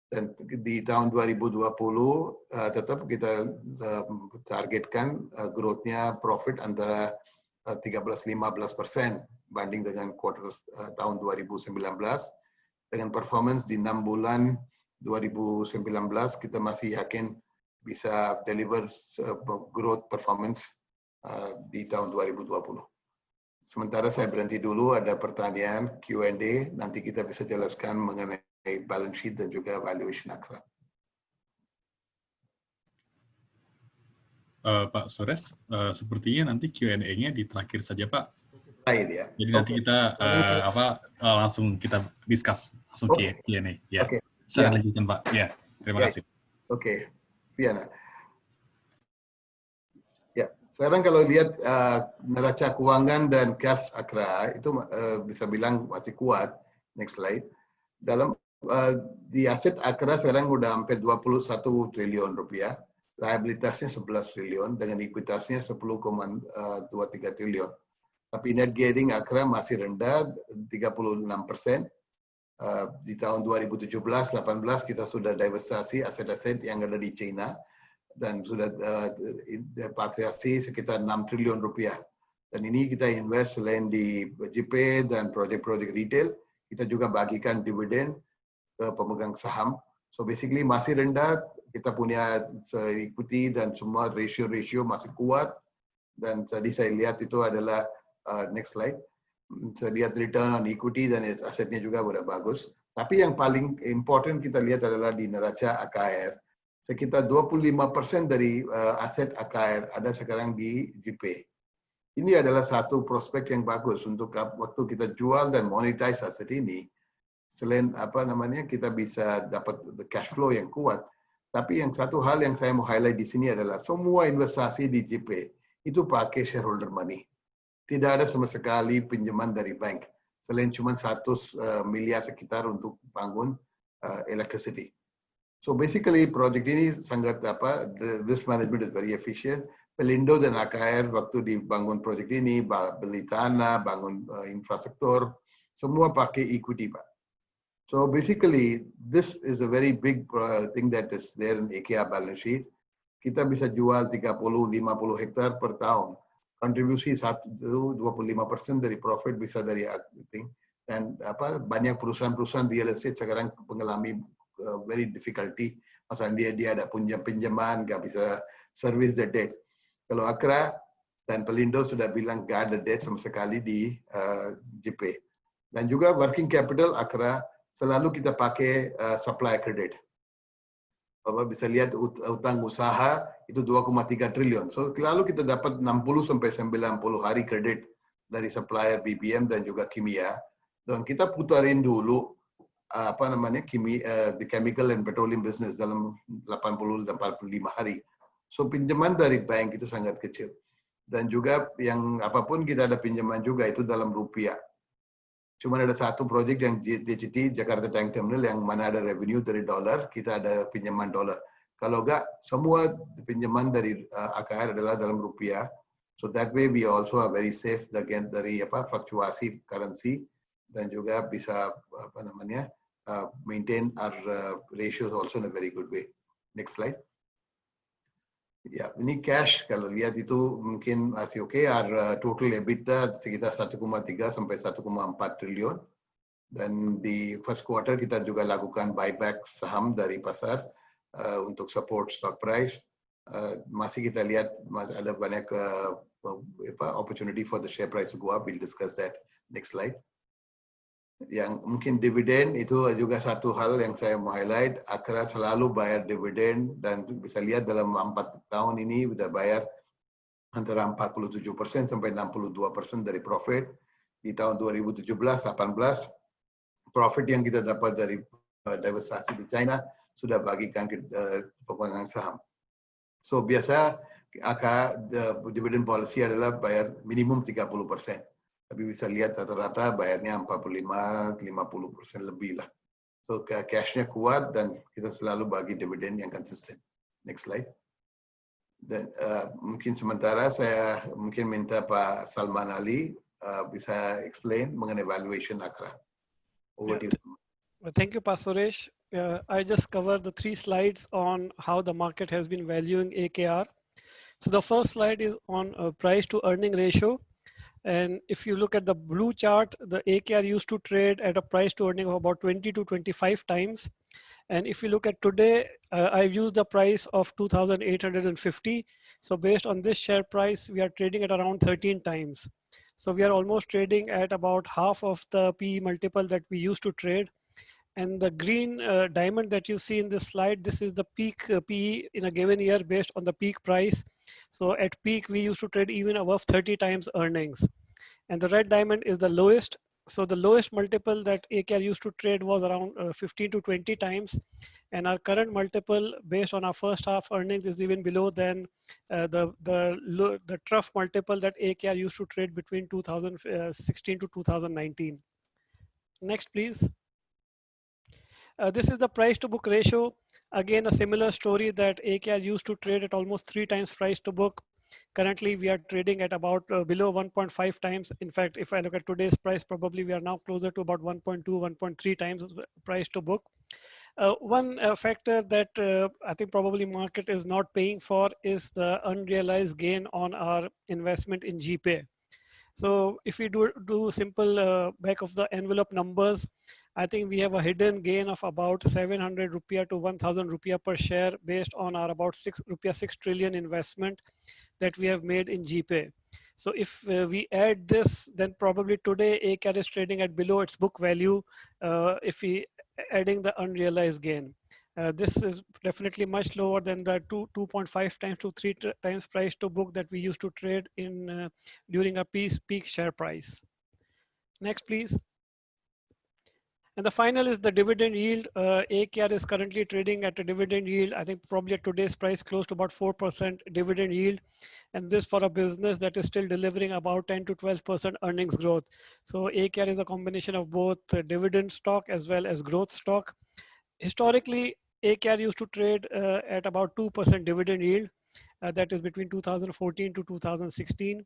Dan di tahun 2020 tetap kita targetkan growth-nya profit antara 13-15% banding dengan quarter tahun 2019. Dengan performance di 6 bulan 2019 kita masih yakin bisa deliver growth performance di tahun 2020. Sementara saya berhenti dulu, ada pertanyaan Q&A, nanti kita bisa jelaskan mengenai balance sheet dan juga valuation Akra. Pak Suresh, sepertinya nanti Q&A-nya di terakhir saja, Pak. Terakhir ya. Jadi nanti kita langsung kita discuss langsung Q&A. Ya. Saya lanjutkan, Pak. Ya, terima kasih. Oke, Viana. Ya, sekarang kalau lihat neraca keuangan dan cash Akra itu bisa bilang masih kuat. Next slide. Dalam di aset Akra sekarang udah hampir 21 triliun rupiah, liabilitasnya 11 triliun dengan ekuitasnya 10,23 triliun. Tapi net gearing Akra masih rendah 36%. Di tahun 2017-18 kita sudah divestasi aset-aset yang ada di China dan sudah repatriasi sekitar 6 triliun rupiah. Dan ini kita invest selain di JP dan proyek-proyek retail, kita juga bagikan dividen ke pemegang saham. So basically masih rendah, kita punya equity dan semua ratio-ratio masih kuat. Dan tadi saya lihat itu adalah next slide. Saya lihat return on equity dan asetnya juga udah bagus. Tapi yang paling important kita lihat adalah di neraca AKR. Sekitar 25% dari aset AKR ada sekarang di JP. Ini adalah satu prospek yang bagus untuk waktu kita jual dan monetize aset ini. Selain kita bisa dapat cash flow yang kuat. Tapi yang satu hal yang saya mau highlight di sini adalah semua investasi di JP itu pakai shareholder money. Tidak ada sama sekali pinjaman dari bank. Selain cuma 100 miliar sekitar untuk bangun electricity. So basically project ini sangat risk management is very efficient. Pelindo dan AKR waktu dibangun project ini, beli tanah, bangun infrastruktur, semua pakai equity, Pak. So basically, this is a very big thing that is there in IKEA balance sheet. Kita bisa jual 30-50 hektar per tahun. Kontribusi 25% dari profit bisa dari thing. Dan banyak perusahaan-perusahaan real estate sekarang mengalami very difficulty. Masalah dia ada pinjaman, nggak bisa service the debt. Kalau Akra dan Pelindo sudah bilang nggak ada debt sama sekali di JP. Dan juga working capital Akra selalu kita pakai supply credit. Bapak bisa lihat utang usaha itu 2,3 triliun. So lalu kita dapat 60-90 hari kredit dari supplier BBM dan juga kimia. Dan kita putarin dulu the chemical and petroleum business dalam 80-85 hari. So pinjaman dari bank itu sangat kecil. Dan juga yang apapun kita ada pinjaman juga itu dalam rupiah. Cuma ada satu proyek yang DCT Jakarta Tank Terminal yang mana ada revenue dari dolar, kita ada pinjaman dolar. Kalau enggak, semua pinjaman dari AKR adalah dalam rupiah. So that way we also are very safe against dari fluktuasi currency dan juga bisa maintain our ratios also in a very good way. Next slide. Ya, ini cash kalau lihat itu mungkin masih oke. Our total EBITDA sekitar 1,3 sampai 1,4 triliun. Dan di first quarter kita juga lakukan buyback saham dari pasar untuk support stock price. Masih kita lihat ada banyak opportunity for the share price to go up. We'll discuss that. Next slide. Yang mungkin dividen itu juga satu hal yang saya mau highlight. Akra selalu bayar dividen dan bisa lihat dalam 4 tahun ini sudah bayar antara 47% sampai 62% dari profit. Di tahun 2017-18 profit yang kita dapat dari divestasi di China sudah bagikan ke pemegang saham. So biasa dividen policy adalah bayar minimum 30%. Tapi bisa lihat rata-rata bayarnya 45-50% lebih lah. So cashnya kuat dan kita selalu bagi dividen yang konsisten. Next slide. Dan mungkin sementara saya mungkin minta Pak Salman Ali bisa explain mengenai valuation Akra. Over to you. Thank you, Pak Suresh. I just covered the 3 slides on how the market has been valuing AKR. So the first slide is on price to earning ratio. And if you look at the blue chart, the AKR used to trade at a price to earning of about 20 to 25 times. And if you look at today, I've used the price of 2,850. So based on this share price, we are trading at around 13 times. So we are almost trading at about half of the PE multiple that we used to trade. And the green diamond that you see in this slide, this is the peak PE in a given year based on the peak price. So at peak, we used to trade even above 30 times earnings. And the red diamond is the lowest. So the lowest multiple that AKR used to trade was around 15 to 20 times. And our current multiple based on our first half earnings is even below than the trough multiple that AKR used to trade between 2016 to 2019. Next, please. This is the price to book ratio. Again, a similar story that AKR used to trade at almost 3 times price to book. Currently, we are trading at about below 1.5 times. In fact, if I look at today's price, probably we are now closer to about 1.2, 1.3 times price to book. One factor that I think probably market is not paying for is the unrealized gain on our investment in GPay. So if we do simple back of the envelope numbers, I think we have a hidden gain of about 700 rupiah to 1,000 rupiah per share based on our about 6 trillion investment that we have made in GPay. So if we add this, then probably today AKR is trading at below its book value if we adding the unrealized gain. This is definitely much lower than the 2.5 times to 3 times price to book that we used to trade in during a peak share price. Next, please. And the final is the dividend yield. AKR is currently trading at a dividend yield, I think probably at today's price, close to about 4% dividend yield. And this for a business that is still delivering about 10 to 12% earnings growth. So AKR is a combination of both dividend stock as well as growth stock. Historically, AKR used to trade at about 2% dividend yield. That is between 2014 to 2016.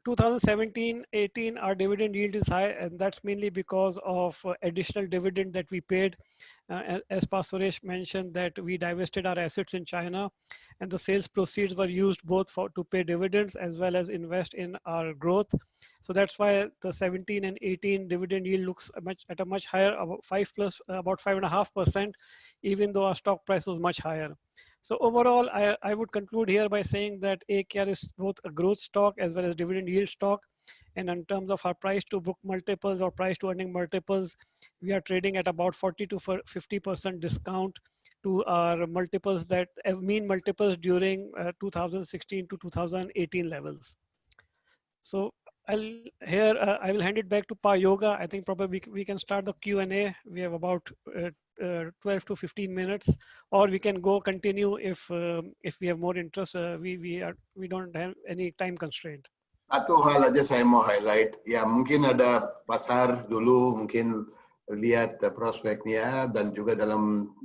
2017-18, our dividend yield is high, and that's mainly because of additional dividend that we paid. As Pa Suresh mentioned, that we divested our assets in China, and the sales proceeds were used both to pay dividends as well as invest in our growth. So that's why the 17 and 18 dividend yield looks at a much higher, about 5.5%, even though our stock price was much higher. So overall, I would conclude here by saying that AKR is both a growth stock as well as dividend yield stock. And in terms of our price to book multiples or price to earning multiples, we are trading at about 40 to 50% discount to our multiples that have mean multiples during 2016 to 2018 levels. So I will hand it back to Pa Yoga. I think probably we can start the Q&A. We have about 12 to 15 minutes, or we can continue if we have more interest. We don't have any time constraint. Satu hal aja saya mau highlight, ya mungkin ada pasar dulu mungkin lihat prospeknya dan juga dalam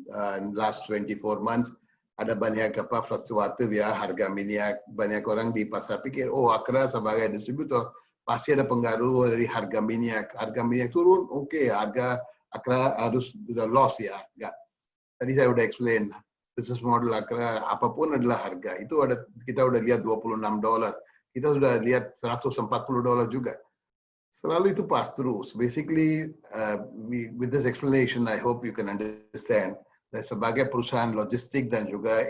last 24 months ada banyak fluktuatif ya harga minyak. Banyak orang di pasar pikir, oh Akra sebagai distributor pasti ada pengaruh dari harga minyak. Harga minyak turun, oke, harga Akra harus udah loss ya. Enggak. Tadi saya udah explain, business model Akra apapun adalah harga. Itu kita udah lihat $26. Kita sudah lihat $140 juga. Selalu itu pass through. So basically, with this explanation, I hope you can understand. Sebagai perusahaan logistik dan juga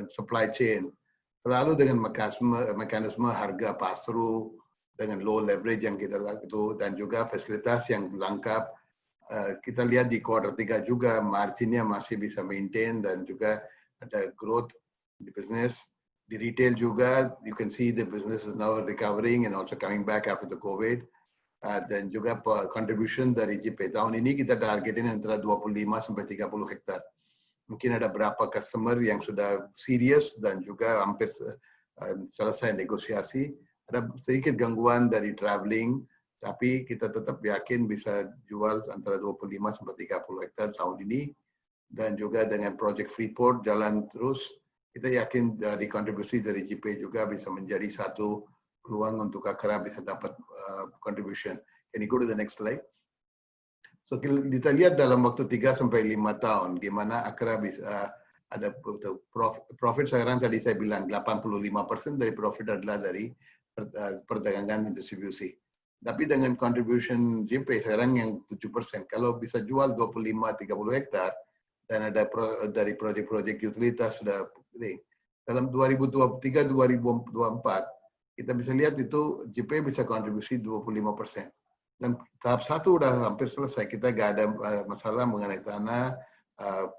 supply chain, selalu dengan mekanisme harga pass-through, dengan low leverage yang kita lakukan itu, dan juga fasilitas yang lengkap. Kita lihat di quarter 3 juga, marginnya masih bisa maintain, dan juga ada growth di business. Di retail juga, you can see the business is now recovering and also coming back after the COVID. Dan juga contribution dari JP. Tahun ini kita targetin antara 25 sampai 30 hektar. Mungkin ada berapa customer yang sudah serius dan juga hampir selesai negosiasi. Ada sedikit gangguan dari traveling, tapi kita tetap yakin bisa jual antara 25 sampai 30 hektar tahun ini. Dan juga dengan Project Freeport jalan terus, kita yakin dari kontribusi dari JP juga bisa menjadi satu peluang untuk Akra bisa dapat contribution. Can you go to the next slide? So kita lihat dalam waktu 3 sampai 5 tahun gimana Akra bisa ada profit sekarang tadi saya bilang 85% dari profit adalah dari perdagangan dan distribusi. Tapi dengan contribution JP sekarang yang 7%, kalau bisa jual 25-30 hektar dan ada dari proyek-proyek utilitas sudah dalam 2023-2024 kita bisa lihat itu JP bisa kontribusi 25%. Dan tahap 1 udah hampir selesai. Kita nggak ada masalah mengenai tanah.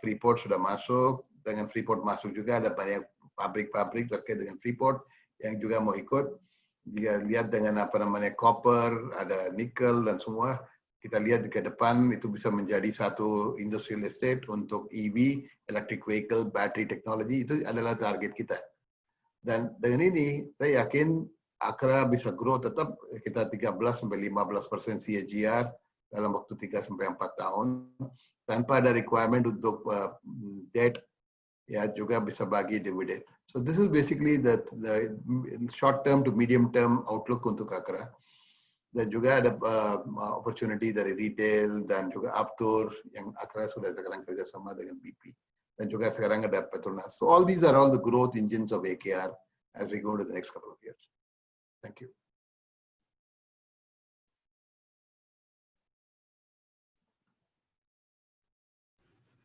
Freeport sudah masuk. Dengan Freeport masuk juga ada banyak pabrik-pabrik terkait dengan Freeport yang juga mau ikut. Dia lihat dengan copper, ada nickel dan semua. Kita lihat ke depan itu bisa menjadi satu industrial estate untuk EV, electric vehicle, battery technology. Itu adalah target kita. Dan dengan ini, saya yakin Akra bisa grow tetap kita 13-15% CAGR dalam waktu 3-4 tahun tanpa ada requirement untuk debt, ya juga bisa bagi dividen. So this is basically the short term to medium term outlook untuk Akra. Dan juga ada opportunity dari retail dan juga aftur yang Akra sudah sekarang kerjasama dengan BP. Dan juga sekarang ada Petronas. So all these are all the growth engines of AKR as we go to the next couple of years. Thank you.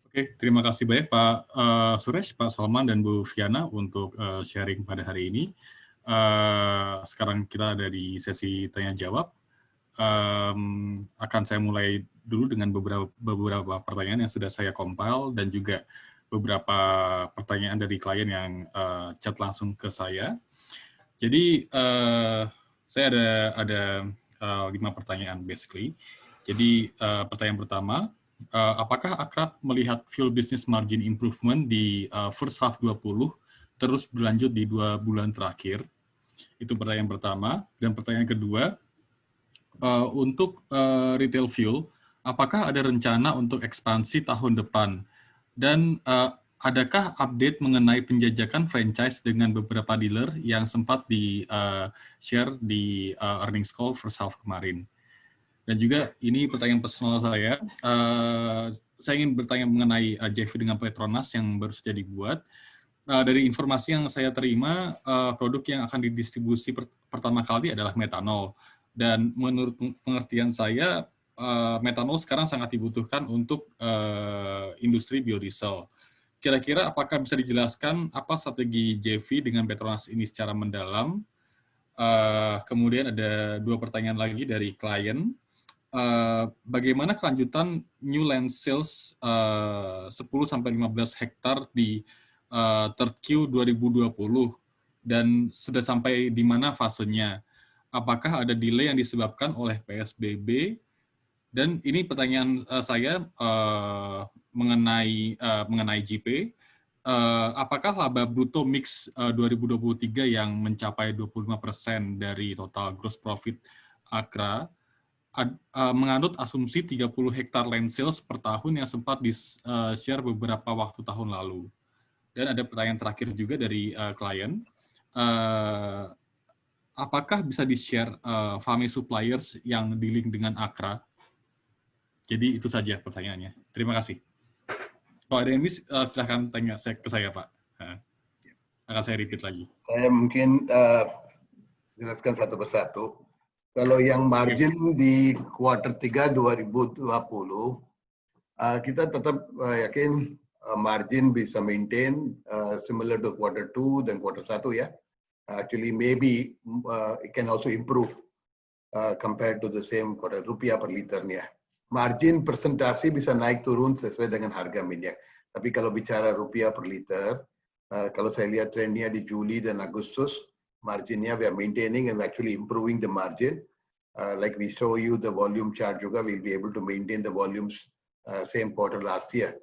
Oke, terima kasih banyak Pak Suresh, Pak Salman, dan Bu Fiana untuk sharing pada hari ini. Sekarang kita ada di sesi tanya-jawab. Akan saya mulai dulu dengan beberapa pertanyaan yang sudah saya compile dan juga beberapa pertanyaan dari klien yang chat langsung ke saya. Jadi saya ada 5 pertanyaan basically. Jadi pertanyaan pertama, apakah Akra melihat fuel business margin improvement di first half 20 terus berlanjut di 2 bulan terakhir? Itu pertanyaan pertama. Dan pertanyaan kedua, untuk retail fuel, apakah ada rencana untuk ekspansi tahun depan? Dan adakah update mengenai penjajakan franchise dengan beberapa dealer yang sempat di-share di earnings call first half kemarin? Dan juga ini pertanyaan personal saya. Saya ingin bertanya mengenai JV dengan Petronas yang baru saja dibuat. Dari informasi yang saya terima, produk yang akan didistribusi pertama kali adalah metanol. Dan menurut pengertian saya, metanol sekarang sangat dibutuhkan untuk industri biodiesel. Kira-kira apakah bisa dijelaskan apa strategi JV dengan Petronas ini secara mendalam? Kemudian ada 2 pertanyaan lagi dari klien. Bagaimana kelanjutan new land sales 10-15 hektar di third Q 2020 dan sudah sampai di mana fasenya? Apakah ada delay yang disebabkan oleh PSBB? Dan ini pertanyaan saya mengenai JP. Apakah laba bruto mix 2023 yang mencapai 25% dari total gross profit Akra menganut asumsi 30 hektar land sales per tahun yang sempat di-share beberapa waktu tahun lalu. Dan ada pertanyaan terakhir juga dari klien. Apakah bisa di-share FAME suppliers yang di-link dengan Akra? Jadi itu saja pertanyaannya. Terima kasih. Kalau ada yang miss, silahkan tanya ke saya, Pak. Akan saya repeat lagi. Saya mungkin jelaskan satu persatu. Kalau yang margin di kuartal 3 2020, kita tetap yakin margin bisa maintain similar to quarter 2 dan quarter 1 ya. Actually, maybe it can also improve compared to the same quarter, rupiah per liternya. Margin persentase bisa naik turun sesuai dengan harga minyak. Tapi kalau bicara rupiah per liter, kalau saya lihat trennya di Juli dan Agustus, marginnya we are maintaining and actually improving the margin. Like we show you the volume chart juga, we'll be able to maintain the volumes same quarter last year.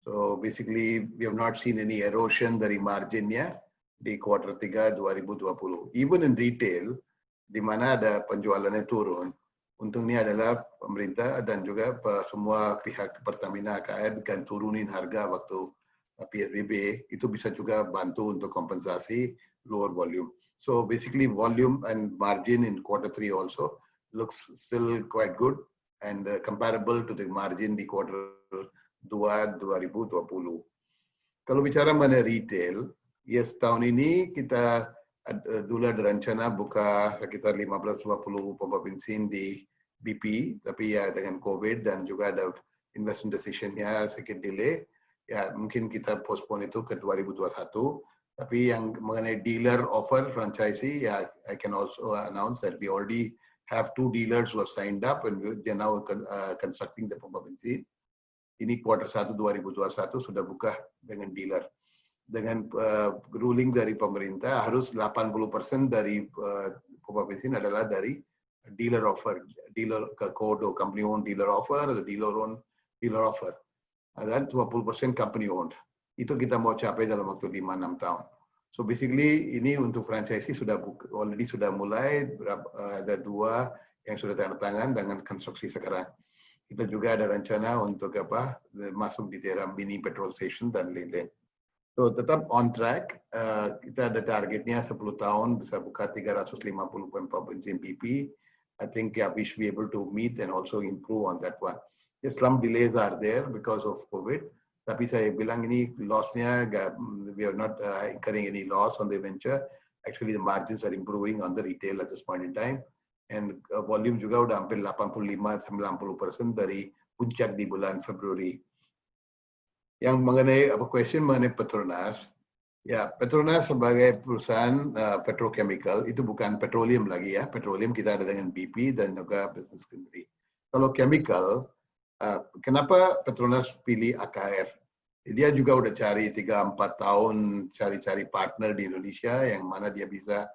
So basically, we have not seen any erosion dari marginnya di kuartal 3 2020. Even in retail, di mana ada penjualannya turun, untungnya adalah pemerintah dan juga semua pihak Pertamina AKR kan turunin harga waktu PSBB, itu bisa juga bantu untuk kompensasi lower volume. So basically volume and margin in quarter 3 also looks still quite good and comparable to the margin di quarter 2 2020. Kalau bicara mengenai retail, yes, tahun ini kita dulu ada rencana buka sekitar 15-20 pompa bensin di BP, tapi ya dengan COVID dan juga ada investment decision-nya sedikit delay, ya mungkin kita postpone itu ke 2021. Tapi yang mengenai dealer offer franchisee, ya I can also announce that we already have 2 dealers who have signed up and they're now constructing the pompa bensin. Ini kuartal 1 2021 sudah buka dengan dealer. Dengan ruling dari pemerintah harus 80% dari pompa bensin adalah dari dealer offer, dealer ke kodo, company owned dealer offer atau dealer owned dealer offer. Dan 20% company owned. Itu kita mau capai dalam waktu 5-6 tahun. So basically ini untuk franchisee sudah already sudah mulai, ada 2 yang sudah tanda tangan dengan konstruksi sekarang. Kita juga ada rencana untuk masuk di daerah mini petrol station dan lain-lain. So tetap on track. Kita ada targetnya 10 tahun bisa buka 350 pompa bensin BP. I think we should be able to meet and also improve on that one. Some delays are there because of COVID. Tapi saya bilang ini loss-nya, we are not incurring any loss on the venture. Actually, the margins are improving on the retail at this point in time. And volume juga udah hampir 85-90% dari puncak di bulan Februari. Yang mengenai question mengenai Petronas, ya Petronas sebagai perusahaan petrochemical itu bukan petroleum lagi ya. Petroleum kita ada dengan BP dan juga business sendiri. Kalau chemical, kenapa Petronas pilih AKR? Dia juga udah cari 3-4 tahun cari-cari partner di Indonesia yang mana dia bisa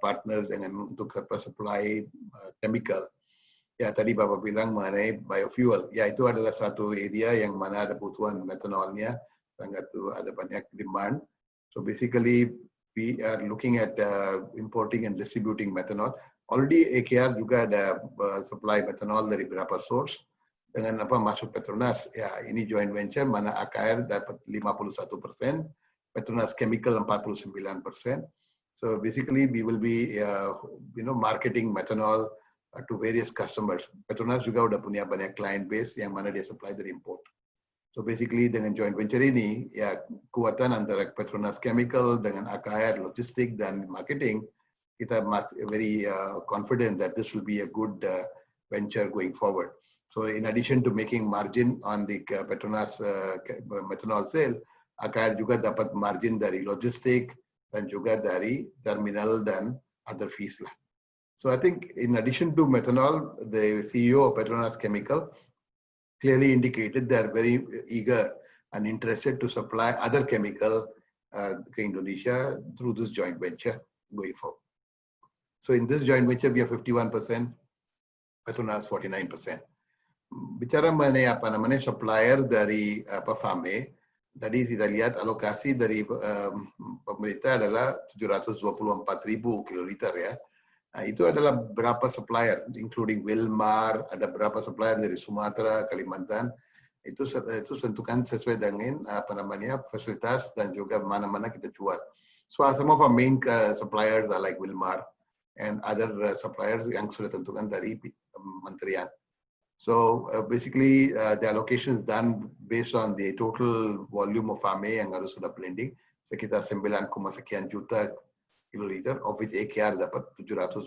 partner dengan untuk supply chemical. Ya tadi Bapak bilang mengenai biofuel. Ya itu adalah satu area yang mana ada kebutuhan metanolnya, sangat ada banyak demand. So basically we are looking at importing and distributing methanol. Already AKR juga ada supply methanol dari beberapa source. Dengan masuk Petronas, ya ini joint venture mana AKR dapat 51%, Petronas Chemical 49%. So basically we will be marketing methanol to various customers. Petronas juga udah punya banyak client base yang mana dia supply dari import. So basically dengan joint venture ini, ya kekuatan antara Petronas Chemical dengan AKR logistik dan marketing, kita very confident that this will be a good venture going forward. So in addition to making margin on the Petronas methanol sale, AKR juga dapat margin dari logistik dan juga dari terminal dan other fees lah. So I think in addition to methanol, the CEO of Petronas Chemical clearly indicated they are very eager and interested to supply other chemical to Indonesia through this joint venture going forward. So in this joint venture, we have 51%, Petronas 49%. Bicara mengenai supplier dari FAME, tadi kita lihat alokasi dari pemerintah adalah 724.000 kiloliter ya. Nah, itu adalah berapa supplier, including Wilmar, ada berapa supplier dari Sumatera, Kalimantan. Itu tentukan sesuai dengan fasilitas dan juga mana-mana kita jual. So some of our main suppliers are like Wilmar and other suppliers yang sudah tentukan dari Menterian. So basically the allocation is done based on the total volume of AME yang harus sudah blending sekitar 9, sekian juta kiloliter, of which AKR dapat 724.000.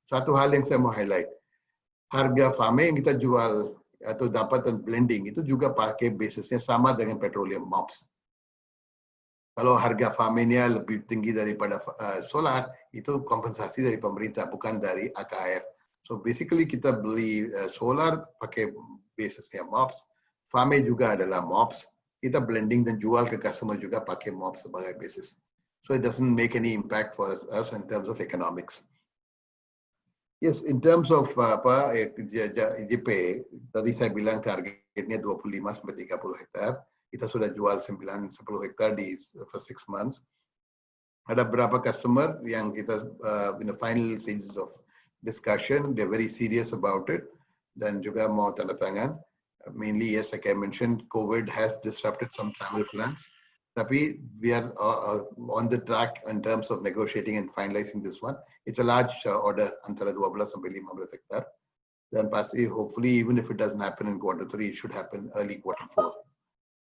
Satu hal yang saya mau highlight, harga FAME yang kita jual atau dapat dan blending itu juga pakai basisnya sama dengan petroleum MOPS. Kalau harga FAME-nya lebih tinggi daripada solar, itu kompensasi dari pemerintah, bukan dari AKR. So basically kita beli solar pakai basisnya MOPS, FAME juga adalah MOPS, kita blending dan jual ke customer juga pakai MOPS sebagai basis. So it doesn't make any impact for us in terms of economics. Yes, in terms of JP, tadi saya bilang targetnya 25 sampai 30 hektar. Kita sudah jual 9-10 hektar di first 6 months. Ada berapa customer yang kita in the final stages of discussion, they're very serious about it, dan juga mau tanda tangan. Mainly, yes, like I mentioned, COVID has disrupted some travel plans. Tapi we are on the track in terms of negotiating and finalizing this one. It's a large order antara 12 sampai 15 hektar. Dan pasti, hopefully, even if it doesn't happen in quarter 3, it should happen early quarter 4.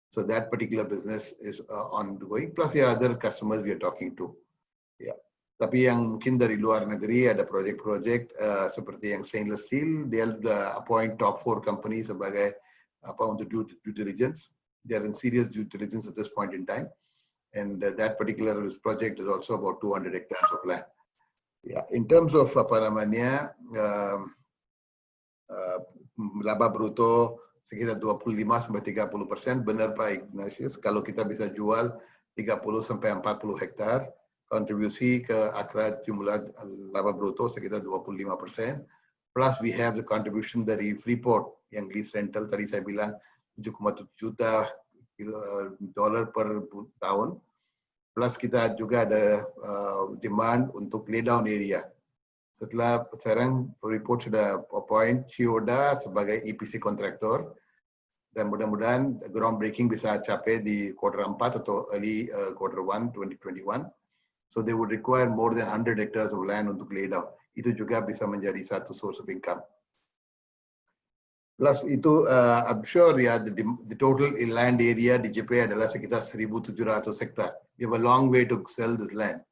So that particular business is ongoing. Plus, the other customers we are talking to. Yeah. Tapi yang mungkin dari luar negeri ada project-project seperti yang stainless steel, they'll appoint top 4 companies sebagai untuk due diligence. They are in serious due diligence at this point in time, and that particular project is also about 200 hectares of land. Yeah, in terms of laba bruto sekitar 25-30%, benar Pak Ignatius. Kalau kita bisa jual 30-40 hektar, kontribusi ke Akra jumlah laba bruto sekitar 25%. Plus we have the contribution dari Freeport yang lease rental tadi saya bilang 7,7 juta dolar per tahun. Plus kita juga ada demand untuk laydown area. Setelah sekarang Freeport sudah appoint Chiyoda sebagai EPC kontraktor dan mudah-mudahan groundbreaking bisa capai di quarter 4 atau early quarter 1 2021. So they would require more than 100 hectares of land untuk laydown. Itu juga bisa menjadi satu source of income. Plus itu, I'm sure ya, the total land area di JP adalah sekitar 1.700 hektar. We have a long way to sell this land.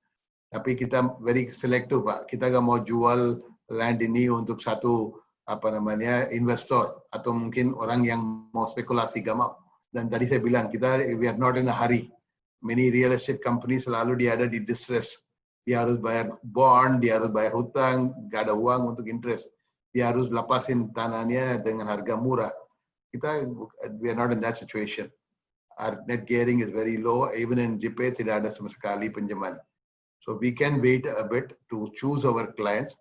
Tapi kita very selective Pak. Kita nggak mau jual land ini untuk satu investor atau mungkin orang yang mau spekulasi, nggak mau. Dan tadi saya bilang we are not in a hurry. Many real estate companies selalu dia ada di distress. Dia harus bayar bond, dia harus bayar hutang, nggak ada uang untuk interest. Dia harus lepasin tanahnya dengan harga murah. We are not in that situation. Our net gearing is very low. Even in JP tidak ada sama sekali pinjaman. So we can wait a bit to choose our clients.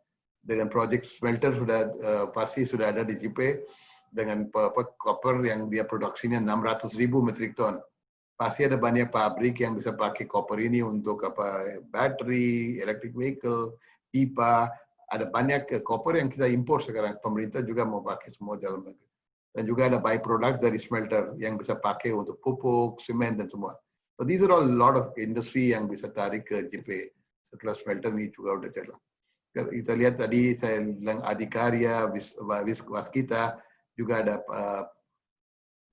Dengan project smelter pasti sudah ada di JP. Dengan copper yang dia produksinya 600.000 metric ton. Pasti ada banyak pabrik yang bisa pakai copper ini untuk battery, electric vehicle, pipa. Ada banyak copper yang kita impor sekarang. Pemerintah juga mau pakai semua dalam negeri. Dan juga ada byproduct dari smelter yang bisa pakai untuk pupuk, semen, dan semua. So these are all a lot of industry yang bisa tarik ke JP setelah smelter ini juga udah jalan. Kita lihat tadi saya bilang Adikarya, Waskita, juga ada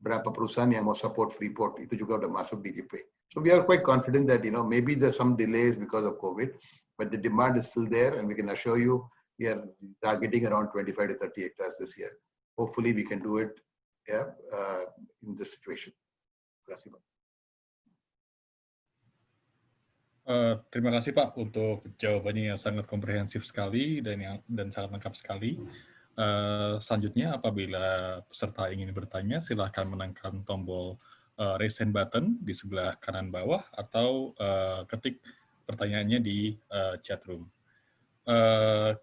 berapa perusahaan yang mau support Freeport. Itu juga udah masuk di JP. So we are quite confident that maybe there's some delays because of COVID. But the demand is still there, and we can assure you we are targeting around 25 to 30 hectares this year. Hopefully, we can do it in this situation. Terima kasih, Pak. Terima kasih Pak untuk jawabannya yang sangat komprehensif sekali dan sangat lengkap sekali. Selanjutnya, apabila peserta ingin bertanya, silahkan menekan tombol raise hand button di sebelah kanan bawah atau ketik pertanyaannya di chat room.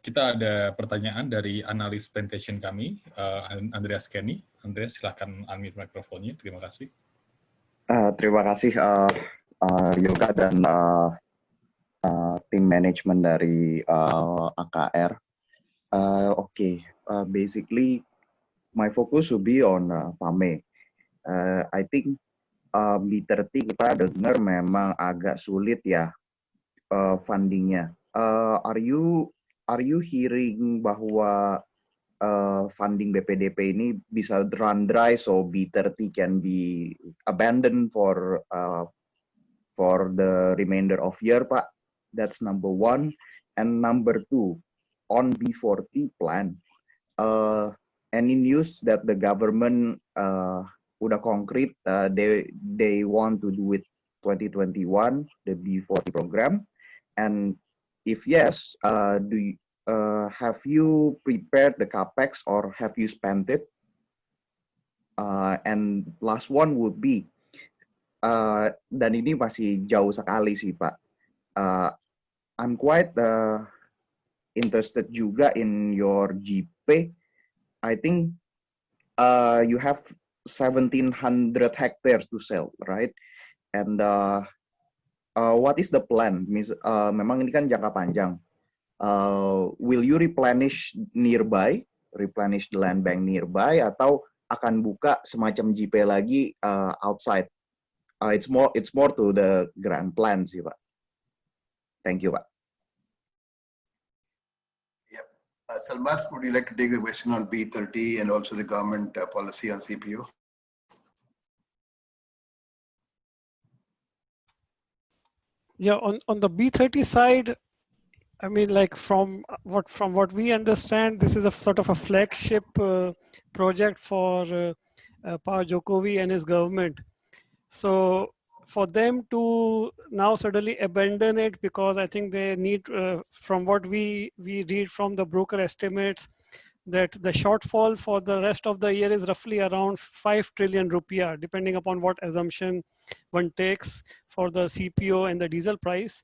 Kita ada pertanyaan dari analis presentation kami, Andreas Kenny. Andreas, silakan unmute mikrofonnya. Terima kasih. Terima kasih Yoga dan tim manajemen dari AKR. Basically, my focus will be on FAME. I think B30 kita dengar memang agak sulit ya fundingnya. Are you hearing bahwa funding BPDP ini bisa run dry, so B30 can be abandoned for the remainder of year, Pak? That's number one. And number two, on B40 plan, any news that the government udah concrete, they want to do it 2021, the B40 program? And if yes, have you prepared the capex or have you spent it? And last one would be, dan ini masih jauh sekali sih Pak. I'm quite interested juga in your GP. I think you have 1,700 hectares to sell, right? And what is the plan? Memang ini kan jangka panjang. Will you replenish the land bank nearby, atau akan buka semacam GP lagi outside? It's more to the grand plan sih Pak. Thank you Pak. Yep. Salman, would you like to take the question on B30 and also the government policy on CPO? Yeah, on the B30 side, I mean, like from what we understand, this is a sort of a flagship project for Pa Jokowi and his government. So for them to now suddenly abandon it, because I think they need, from what we read from the broker estimates, that the shortfall for the rest of the year is roughly around 5 trillion rupiah, depending upon what assumption one takes for the CPO and the diesel price.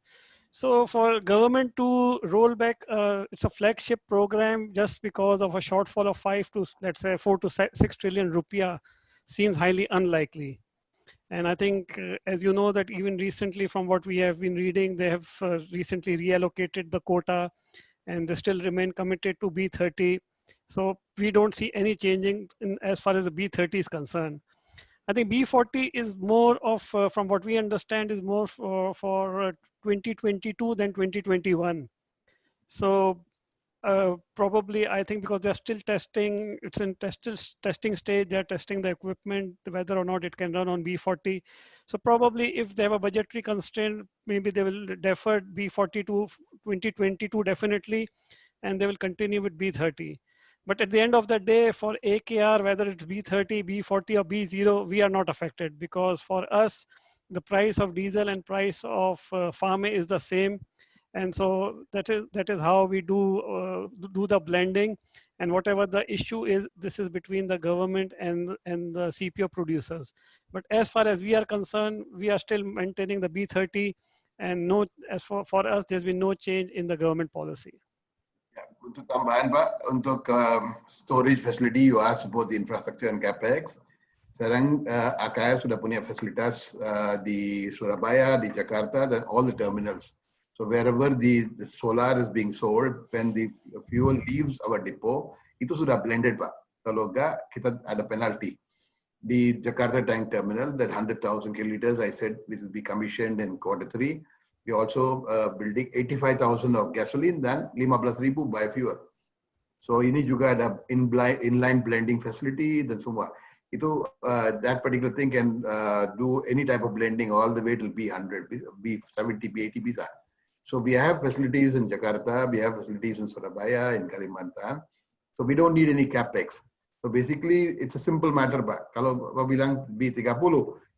So for government to roll back, it's a flagship program just because of a shortfall of 4 to 6 trillion rupiah seems highly unlikely. And I think, as you know, that even recently from what we have been reading, they have recently reallocated the quota and they still remain committed to B30. So we don't see any changing as far as the B30 is concerned. I think B40 is more of, from what we understand, is more for 2022 than 2021. So probably, I think because they're still testing, it's in testing stage, they're testing the equipment, whether or not it can run on B40. So probably if they have a budgetary constraint, maybe they will defer B40 to 2022 definitely, and they will continue with B30. But at the end of the day, for AKR, whether it's B30, B40 or B0, we are not affected, because for us, the price of diesel and price of FAME is the same. And so that is how we do the blending. And whatever the issue is, this is between the government and the CPO producers. But as far as we are concerned, we are still maintaining the B30, and as for us, there's been no change in the government policy. Ya, untuk tambahan Pak, untuk storage facility, you asked about the infrastructure and capex. Sekarang AKR sudah punya fasilitas di Surabaya, di Jakarta, dan all the terminals. So wherever the solar is being sold, when the fuel leaves our depot, itu sudah blended Pak. Kalau enggak, kita ada penalty. The Jakarta Tank Terminal, that 100,000 kiloliters I said, which will be commissioned in Q3. We also building 85,000 of gasoline dan 15,000 biofuel. So ini juga ada inline blending facility dan semua. Itu that particular thing can do any type of blending all the way till B100, B70, B80 bisa. So we have facilities in Jakarta, we have facilities in Surabaya, in Kalimantan. So we don't need any capex. So basically it's a simple matter Pak. Kalau Pak bilang B30,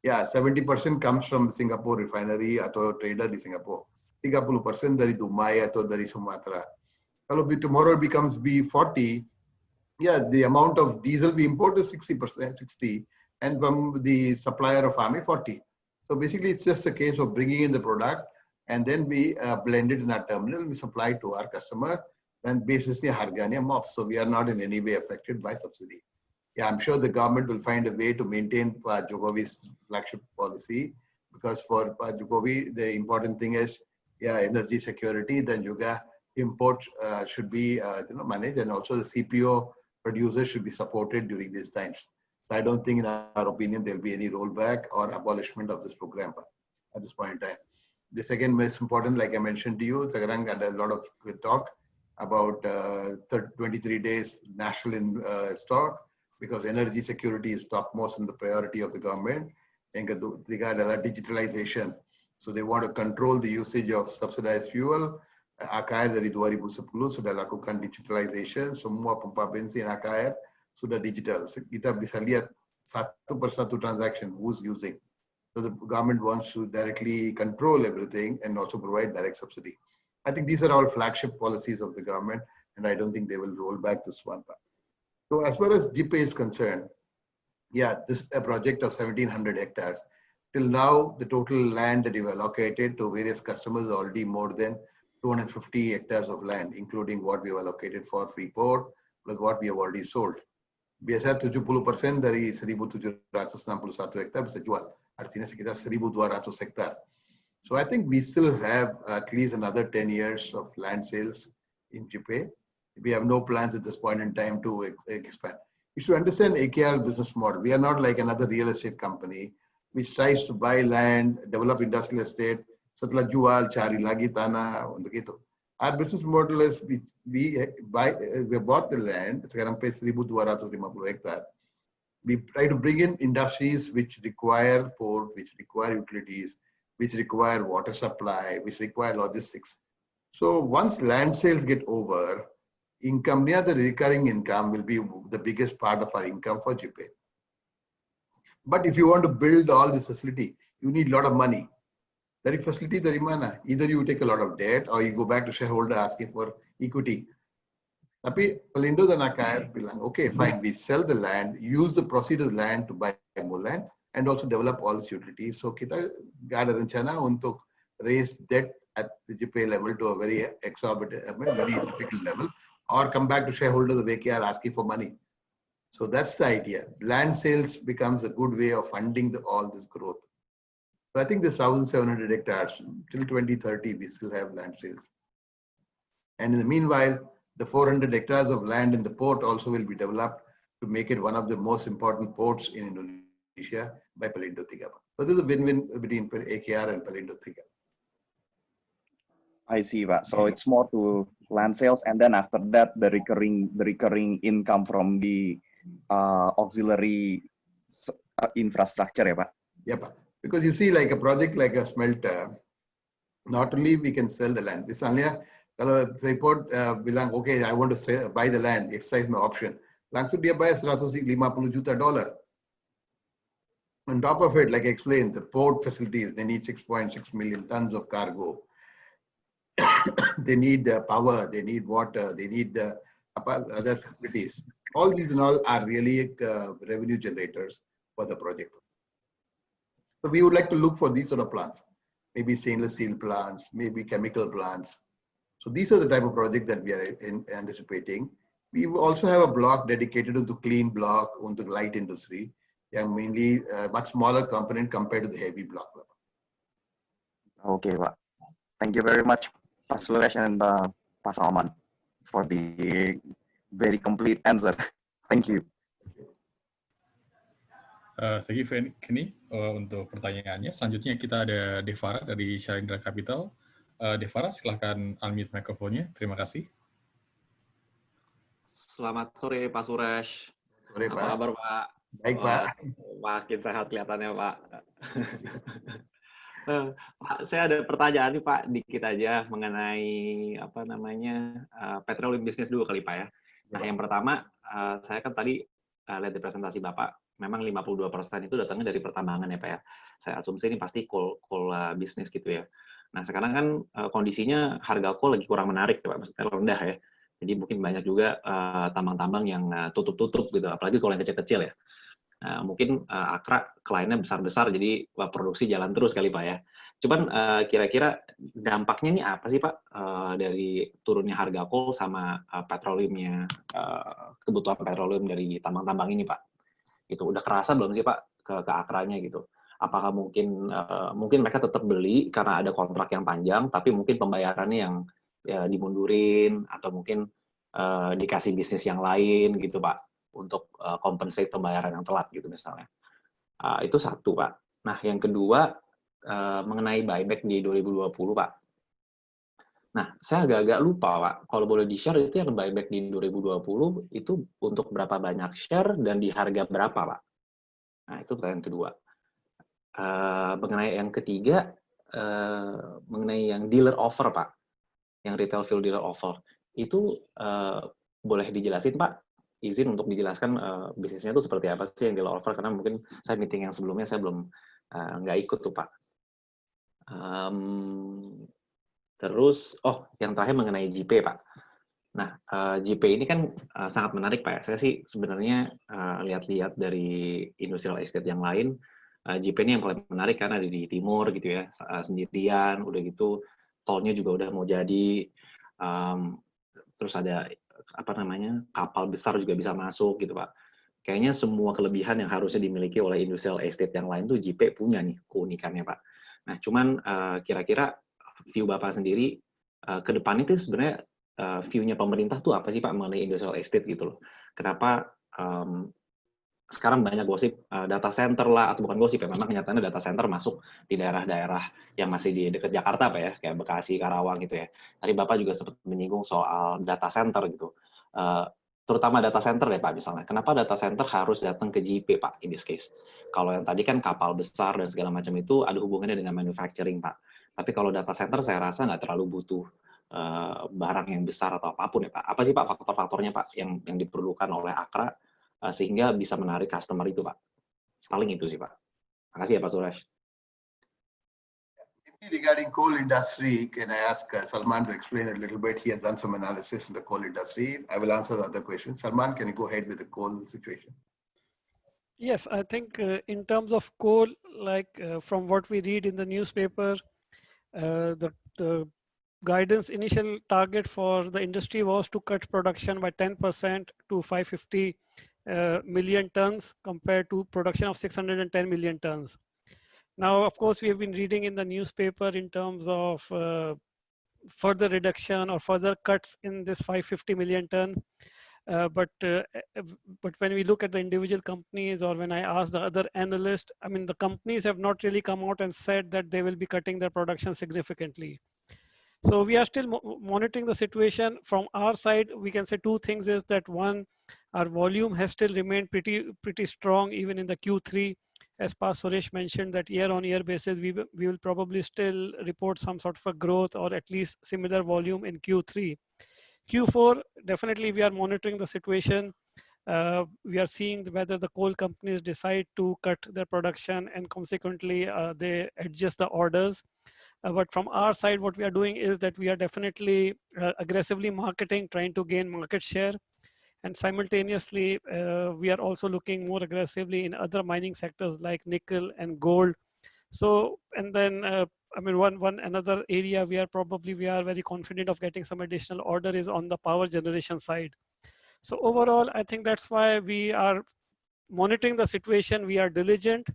ya, 70% comes from Singapore refinery atau trader di Singapore. 30% dari Dumai atau dari Sumatera. Kalau tomorrow becomes B40, yeah, the amount of diesel we import is 60%, and from the supplier of FAME 40. So basically, it's just a case of bringing in the product, and then we blend it in our terminal. We supply to our customer, and basically harganya MOF. So we are not in any way affected by subsidy. Yeah, I'm sure the government will find a way to maintain Jokowi's flagship policy, because for Jokowi, the important thing is energy security, dan juga import should be managed, and also the CPO producers should be supported during these times. So I don't think, in our opinion, there will be any rollback or abolishment of this program at this point in time. The second most important, like I mentioned to you, Tagarang had a lot of good talk about 23 days national stock, because energy security is topmost in the priority of the government. And digitalization. So they want to control the usage of subsidized fuel. AKR dari 2010 sudah lakukan digitalization, semua pompa bensin AKR sudah digital. Kita bisa lihat satu persatu transaction who's using. So the government wants to directly control everything and also provide direct subsidy. I think these are all flagship policies of the government, and I don't think they will roll back this one. So as far as GPay is concerned, this is a project of 1,700 hectares. Till now, the total land that you've allocated to various customers is already more than 250 hectares of land, including what we have allocated for Freeport, plus what we have already sold. Biasa 70% dari 1,761 hektar bisa jual. Artinya sekitar 1,200 hektar. So I think we still have at least another 10 years of land sales in GPay. We have no plans at this point in time to expand. You should understand AKR business model. We are not like another real estate company which tries to buy land, develop industrial estate, setelah jual, cari lagi tanah, untuk itu. Our business model is we bought the land, sekarang 1,250 hektar. We try to bring in industries which require port, which require utilities, which require water supply, which require logistics. So once land sales get over, income, near the recurring income will be the biggest part of our income for GPay. But if you want to build all this facility, you need a lot of money. Dari facility dari mana? Either you take a lot of debt or you go back to shareholder asking for equity. Tapi Pelindo dan AKR bilang, okay, fine, we sell the land, use the proceeds of the land to buy more land, and also develop all these utilities. So kita gak ada rencana untuk raise debt at the GPay level to a very exorbitant, very difficult level, or come back to shareholders of AKR asking for money. So that's the idea. Land sales becomes a good way of funding all this growth. So I think the 1,700 hectares, till 2030, we still have land sales. And in the meanwhile, the 400 hectares of land in the port also will be developed to make it one of the most important ports in Indonesia by Pelindo Tiga. So this is a win-win between AKR and Pelindo Tiga. I see, Pak. So it's more to land sales, and then after that, the recurring income from the auxiliary infrastructure, ya, Pak? Yeah, Pak. Because you see, like a project like a smelter, not only we can sell the land. Misalnya, kalau Freeport bilang, okay, I want to buy the land, exercise my option. Langsung dia bayar $150 juta. On top of it, like I explained, the port facilities, they need 6.6 million tons of cargo. They need power, they need water, they need other facilities. All these and all are really revenue generators for the project. So we would like to look for these sort of plants, maybe stainless steel plants, maybe chemical plants. So these are the type of projects that we are anticipating. We also have a block dedicated to the clean block on the light industry. They are mainly much smaller component compared to the heavy block. Okay, Pak. Thank you very much, Pak Suresh and Pak Salman, for the very complete answer. Thank you. Thank you, Kenny, untuk pertanyaannya. Selanjutnya kita ada Devara dari Shalindra Capital. Devara, silahkan unmute mikrofonnya. Terima kasih. Selamat sore, Pak Suresh. Sore, Pak. Apa kabar, Pak? Baik, Pak. Makin sehat kelihatannya, Pak. Pak, saya ada pertanyaan nih, Pak, dikit aja mengenai petroleum bisnis dulu kali, Pak ya. Nah, yang pertama, saya kan tadi lihat di presentasi Bapak, memang 52% itu datangnya dari pertambangan ya, Pak ya. Saya asumsi ini pasti coal bisnis gitu ya. Nah, sekarang kan kondisinya harga coal lagi kurang menarik ya, Pak, maksudnya rendah ya. Jadi mungkin banyak juga tambang-tambang yang tutup-tutup gitu, apalagi kalau yang kecil-kecil ya. Mungkin Akra kliennya besar-besar, jadi produksi jalan terus kali Pak ya. Cuman kira-kira dampaknya ini apa sih Pak dari turunnya harga coal sama petroleumnya, kebutuhan petroleum dari tambang-tambang ini Pak? Itu udah kerasa belum sih Pak ke Akranya gitu? Apakah mungkin mungkin mereka tetap beli karena ada kontrak yang panjang, tapi mungkin pembayarannya yang ya, dimundurin atau mungkin dikasih bisnis yang lain gitu Pak untuk compensate pembayaran yang telat gitu misalnya. Itu satu Pak. Nah yang kedua mengenai buyback di 2020 Pak. Nah saya agak-agak lupa Pak, kalau boleh di-share itu yang buyback di 2020 itu untuk berapa banyak share dan di harga berapa Pak? Nah itu pertanyaan kedua. Mengenai yang ketiga, mengenai yang dealer offer Pak, yang retail fuel dealer offer, itu boleh dijelasin Pak? Izin untuk dijelaskan bisnisnya itu seperti apa sih yang dealer offer, karena mungkin saya meeting yang sebelumnya saya belum nggak ikut tuh Pak. Terus, yang terakhir mengenai GP Pak. Nah, GP ini kan sangat menarik Pak. Saya sih sebenarnya lihat-lihat dari industrial estate yang lain, GP ini yang paling menarik karena ada di timur gitu ya, sendirian, udah gitu tolnya juga udah mau jadi, terus ada apa namanya kapal besar juga bisa masuk gitu Pak. Kayaknya semua kelebihan yang harusnya dimiliki oleh industrial estate yang lain tuh GP punya nih keunikannya Pak. Nah cuman kira-kira view Bapak sendiri ke depan itu sebenarnya view-nya pemerintah tuh apa sih Pak mengenai industrial estate gitu loh. Kenapa sekarang banyak gosip data center lah, atau bukan gosip ya, memang kenyataannya data center masuk di daerah-daerah yang masih di dekat Jakarta Pak ya, kayak Bekasi, Karawang gitu ya. Tadi Bapak juga sempat menyinggung soal data center gitu. Terutama data center deh Pak misalnya. Kenapa data center harus datang ke GP Pak in this case? Kalau yang tadi kan kapal besar dan segala macam itu ada hubungannya dengan manufacturing Pak. Tapi kalau data center saya rasa nggak terlalu butuh barang yang besar atau apapun ya Pak. Apa sih Pak faktor-faktornya Pak yang diperlukan oleh Akra sehingga bisa menarik customer itu Pak? Paling itu sih Pak. Makasih ya Pak Suresh. Regarding coal industry, can I ask Salman to explain a little bit? He has done some analysis in the coal industry. I will answer the other questions. Salman, can you go ahead with the coal situation? Yes, I think in terms of coal, like from what we read in the newspaper, the guidance initial target for the industry was to cut production by 10% to 550 million tons compared to production of 610 million tons. Now, of course, we have been reading in the newspaper in terms of further reduction or further cuts in this 550 million ton. But when we look at the individual companies, or when I ask the other analysts, I mean, the companies have not really come out and said that they will be cutting their production significantly. So we are still monitoring the situation. From our side, we can say two things is that one, our volume has still remained pretty strong even in the Q3. As Pa Suresh mentioned, that year-on-year basis, we will probably still report some sort of a growth or at least similar volume in Q3. Q4, definitely we are monitoring the situation. We are seeing whether the coal companies decide to cut their production and consequently they adjust the orders. But from our side, what we are doing is that we are definitely aggressively marketing, trying to gain market share. And simultaneously, we are also looking more aggressively in other mining sectors like nickel and gold. So, and then, I mean, another area we are very confident of getting some additional order is on the power generation side. So overall, I think that's why we are monitoring the situation. We are diligent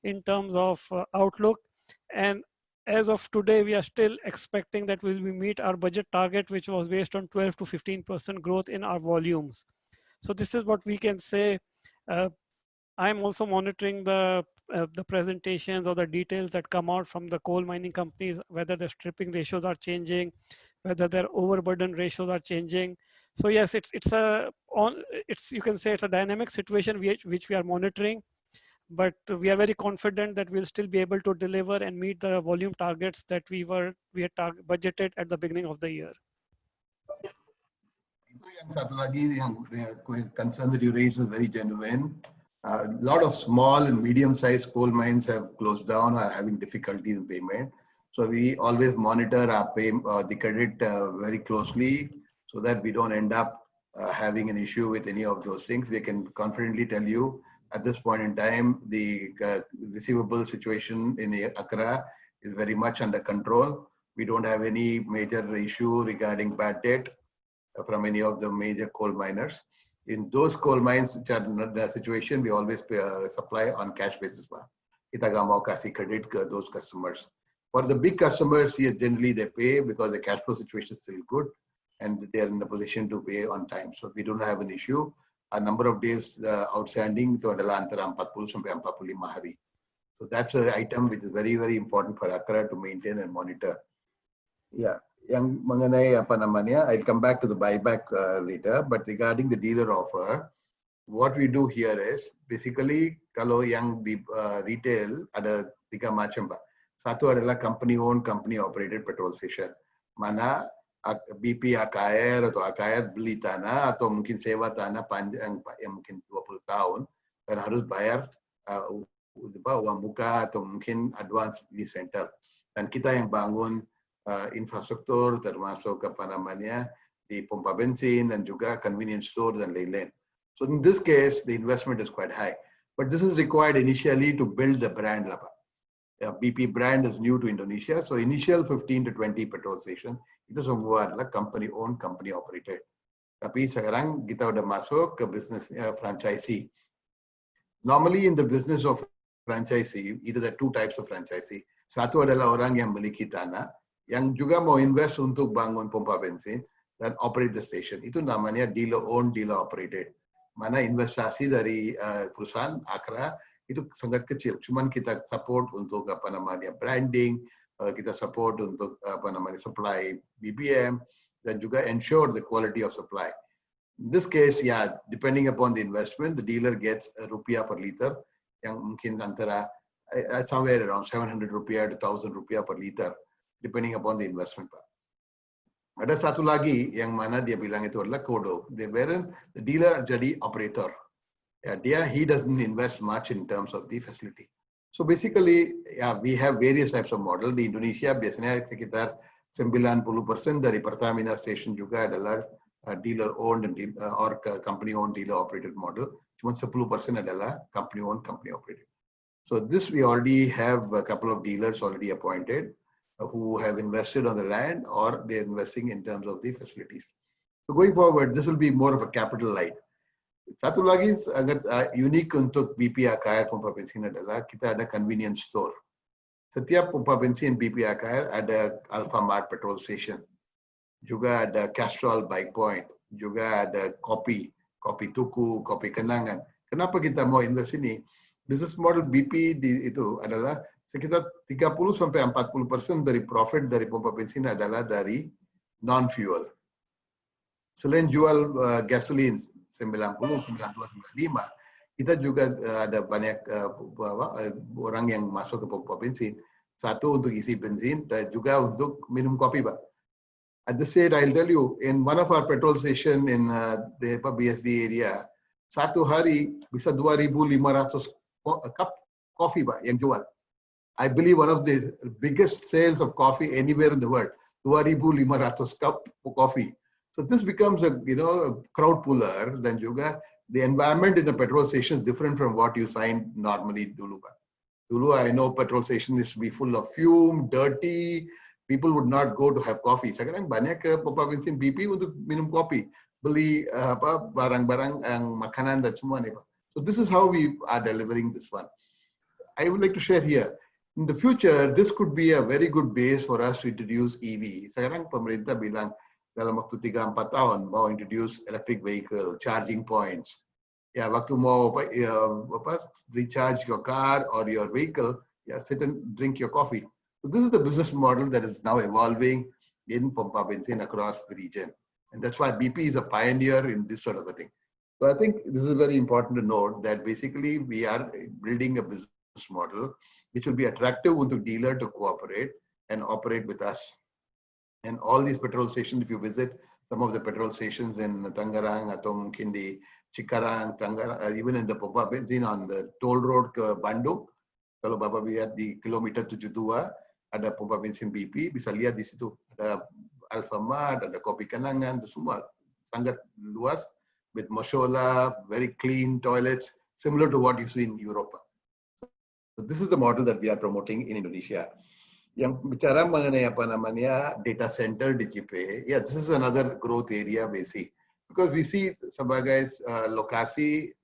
in terms of outlook. And as of today, we are still expecting that we will meet our budget target, which was based on 12 to 15% growth in our volumes. So this is what we can say. I'm also monitoring the presentations or the details that come out from the coal mining companies, whether the stripping ratios are changing, whether their overburden ratios are changing. So yes, you can say it's a dynamic situation which we are monitoring. But we are very confident that we'll still be able to deliver and meet the volume targets that we had budgeted at the beginning of the year. Satu lagi yang concern that you raised is very genuine. A lot of small and medium-sized coal mines have closed down or are having difficulties in payment. So we always monitor our the credit very closely so that we don't end up having an issue with any of those things. We can confidently tell you at this point in time, the receivable situation in Accra is very much under control. We don't have any major issue regarding bad debt from any of the major coal miners. In those coal mines which are in the situation, we always supply on cash basis. kita nggak mau kasih credit ke those customers. For the big customers, yeah, generally they pay because the cash flow situation is still good and they are in a position to pay on time. So we don't have an issue. A number of days outstanding itu adalah antara 40 sampai 45 hari. So that's an item which is very, very important for Accra to maintain and monitor. Yeah, yang mengenai apa namanya, I'll come back to the buyback later, but regarding the dealer offer, what we do here is basically kalau yang di retail ada 3 macam, Pak. Satu adalah company owned, company operated petrol station. Mana BP AKR atau AKR beli tanah atau mungkin sewa tanah panjang yang mungkin 20 tahun dan harus bayar uang muka atau mungkin advance lease rental. Dan kita yang bangun infrastruktur termasuk apa namanya di pompa bensin dan juga convenience store dan lain-lain. So in this case, the investment is quite high. But this is required initially to build the brand lah, Pak. BP brand is new to Indonesia, so initial 15 to 20 petrol station itu semua adalah company owned, company operated. Tapi sekarang kita udah masuk ke business franchisee. Normally in the business of franchisee, either there are 2 types of franchisee. Satu adalah orang yang memiliki tanah, yang juga mau invest untuk bangun pompa bensin dan operate the station. Itu namanya dealer owned, dealer operated. Mana investasi dari perusahaan Accra itu sangat kecil. Cuman kita support untuk apa namanya branding, kita support untuk apa namanya supply BBM dan juga ensure the quality of supply. In this case, yeah, depending upon the investment, the dealer gets rupiah per liter, yang mungkin antara somewhere around 700 rupiah to 1,000 rupiah per liter, depending upon the investment. Ada satu lagi yang mana dia bilang itu adalah kodo. The dealer jadi operator. Yeah, he doesn't invest much in terms of the facility. So basically, yeah, we have various types of model. Di Indonesia biasanya sekitar 90% dari Pertamina station juga adalah dealer owned or company owned dealer operated model. Cuma 10% adalah company owned, company operated. So this we already have a couple of dealers already appointed who have invested on the land or they're investing in terms of the facilities. So going forward, this will be more of a capital light. Satu lagi agak unik untuk BP AKR pompa bensin adalah kita ada convenience store. Setiap pompa bensin BP AKR ada Alfamart petrol station. Juga ada Castrol bike point. Juga ada kopi tuku, kopi kenangan. Kenapa kita mau invest ini? Business model BP itu adalah sekitar 30-40% dari profit dari pompa bensin adalah dari non-fuel. Selain jual gasoline 90, 92, 95, kita juga ada banyak orang yang masuk ke pompa bensin. Satu untuk isi bensin dan juga untuk minum kopi, Pak. At the same, I'll tell you, in one of our petrol station in the BSD area, satu hari bisa 2,500 cup coffee, Pak, yang jual. I believe one of the biggest sales of coffee anywhere in the world, 2,500 cup coffee. So this becomes a crowd puller. Dan juga the environment in a petrol station is different from what you find normally dulu, Pak. Dulu I know petrol station is to be full of fume, dirty. People would not go to have coffee. Sekarang banyak ke pompa bensin BP untuk minum kopi, beli barang-barang yang makanan dan semua nih, Pak. So this is how we are delivering this one. I would like to share here. In the future, this could be a very good base for us to introduce EV. Sekarang pemerintah bilang dalam waktu 3-4 tahun mau introduce electric vehicle, charging points. Ya, waktu mau recharge your car or your vehicle, ya, sit and drink your coffee. So this is the business model that is now evolving in pompa bensin across the region. And that's why BP is a pioneer in this sort of a thing. So I think this is very important to note that basically we are building a business model which will be attractive untuk dealer to cooperate and operate with us. And all these petrol stations, if you visit some of the petrol stations in Tangerang atau mungkin di Cikarang, Tangerang, even in the pompa bensin on the toll road ke Bandung, kalau Bapak lihat di kilometer 72, ada pompa bensin BP, bisa lihat di situ. Ada Alfamart, ada kopi kenangan, itu semua sangat luas, with Moshola, very clean toilets, similar to what you see in Europe. So this is the model that we are promoting in Indonesia. Yang bicara mengenai apa namanya data center di JP, yeah, this is another growth area we see. Because we see sebagai lokasi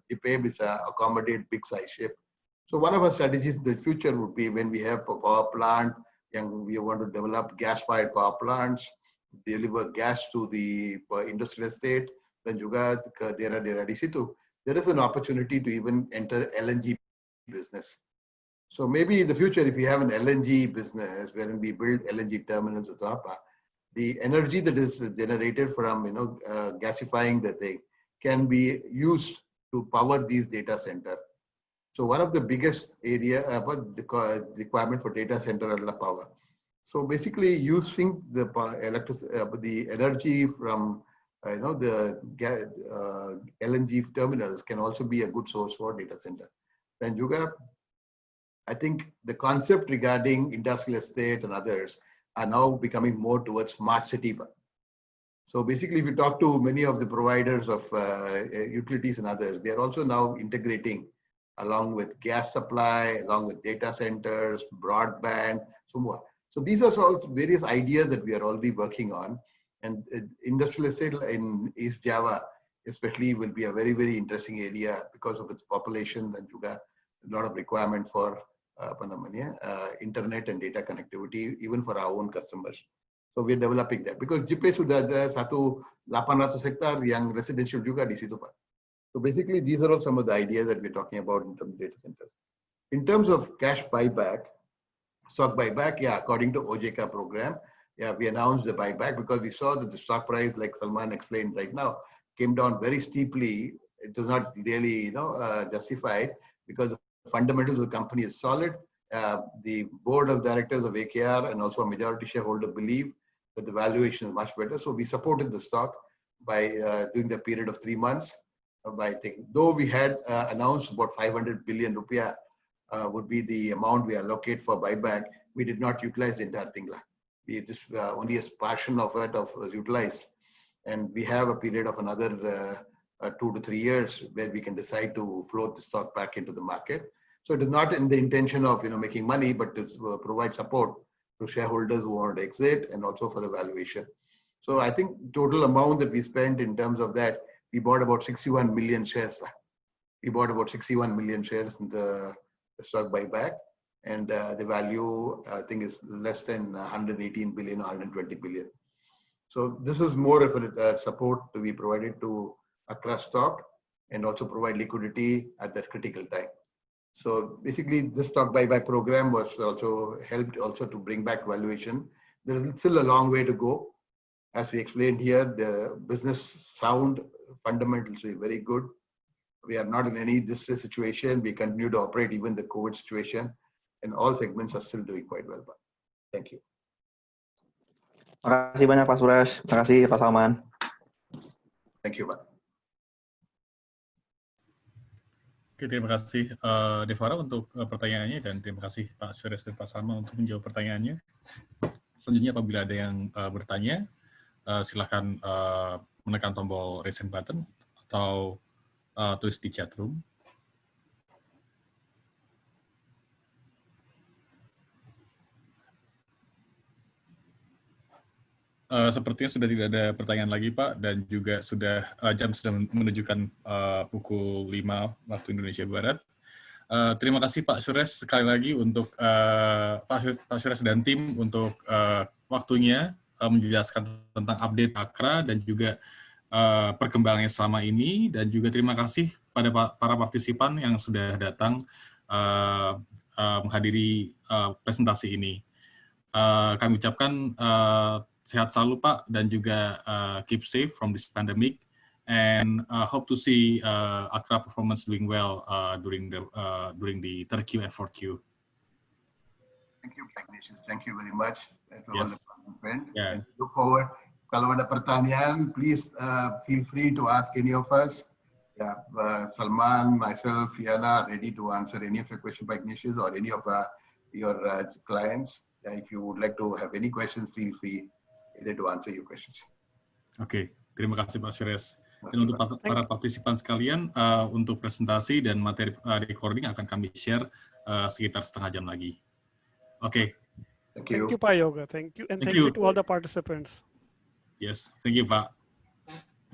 JP bisa accommodate big size ship. So one of our strategies in the future would be when we have a power plant, and we want to develop gas-fired power plants, deliver gas to the industrial estate, dan juga ke daerah-daerah di situ. There is an opportunity to even enter LNG business. So maybe in the future, if we have an LNG business wherein we build LNG terminals atau apa, the energy that is generated from gasifying the thing can be used to power these data center. So one of the biggest area about the requirement for data center is power. So basically, using the the energy from the LNG terminals can also be a good source for data center. Dan juga, I think the concept regarding industrial estate and others are now becoming more towards smart city. So basically, if you talk to many of the providers of utilities and others, they are also now integrating along with gas supply, along with data centers, broadband, so more. So these are all various ideas that we are already working on. And industrial estate in East Java, especially, will be a very, very interesting area because of its population and juga a lot of requirement for internet and data connectivity, even for our own customers. So we're developing that because JIPE sudah ada 800 hektar yang residential juga di situ, Pak. So basically, these are all some of the ideas that we're talking about in terms of data centers. In terms of cash buyback, stock buyback, yeah, according to OJK program, yeah, we announced the buyback because we saw that the stock price, like Salman explained right now, came down very steeply. It was not really, justified because the fundamentals of the company is solid. The board of directors of AKR and also a majority shareholder believe that the valuation is much better. So we supported the stock by doing the period of 3 months. By though we had announced about 500 billion rupiah would be the amount we allocate for buyback, we did not utilize the entire thing. We just only a portion of it was utilized, and we have a period of another 2 to 3 years where we can decide to float the stock back into the market. So it is not in the intention of making money, but to provide support to shareholders who want to exit and also for the valuation. So I think total amount that we spent in terms of that, we bought about 61 million shares. We bought about 61 million shares in the stock buyback, and the value I think is less than 118 billion or 120 billion. So this is more of a support to be provided to Accra stock and also provide liquidity at that critical time. So basically, this stock buyback program was also helped also to bring back valuation. There is still a long way to go. As we explained here, the business sound fundamentals are very good. We are not in any distress situation. We continue to operate even the COVID situation, and all segments are still doing quite well. Thank you. Terima kasih banyak Pak Suresh. Terima kasih Pak Salman. Thank you, Pak. Oke, terima kasih Devara untuk pertanyaannya, dan terima kasih Pak Suresh dan Pak Salman untuk menjawab pertanyaannya. Selanjutnya apabila ada yang bertanya, silakan menekan tombol raise hand button atau tulis di chat room. Sepertinya sudah tidak ada pertanyaan lagi, Pak, dan juga sudah jam sudah menunjukkan pukul 5 waktu Indonesia Barat. Terima kasih Pak Suresh sekali lagi untuk Pak Suresh dan tim untuk waktunya menjelaskan tentang update Accra dan juga perkembangannya selama ini, dan juga terima kasih pada para partisipan yang sudah datang menghadiri presentasi ini. Kami ucapkan sehat selalu Pak, dan juga keep safe from this pandemic, and hope to see Accra performance doing well during the third Q and fourth Q. Thank you, Ignatius. Thank you very much to all the participants. Yeah. And look forward. Kalau ada pertanyaan, please feel free to ask any of us. Yeah, Salman, myself, Fiana, ready to answer any of your questions by Ignatius or any of your clients. If you would like to have any questions, feel free either to answer your questions. Oke, terima kasih Pak Suresh. Dan untuk para partisipan sekalian, untuk presentasi dan materi recording akan kami share sekitar setengah jam lagi. Oke. Thank you. Thank you, Pak Yoga. Thank you. And thank you to all the participants. Yes, thank you, Pak.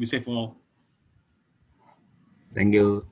Be safe all. Thank you.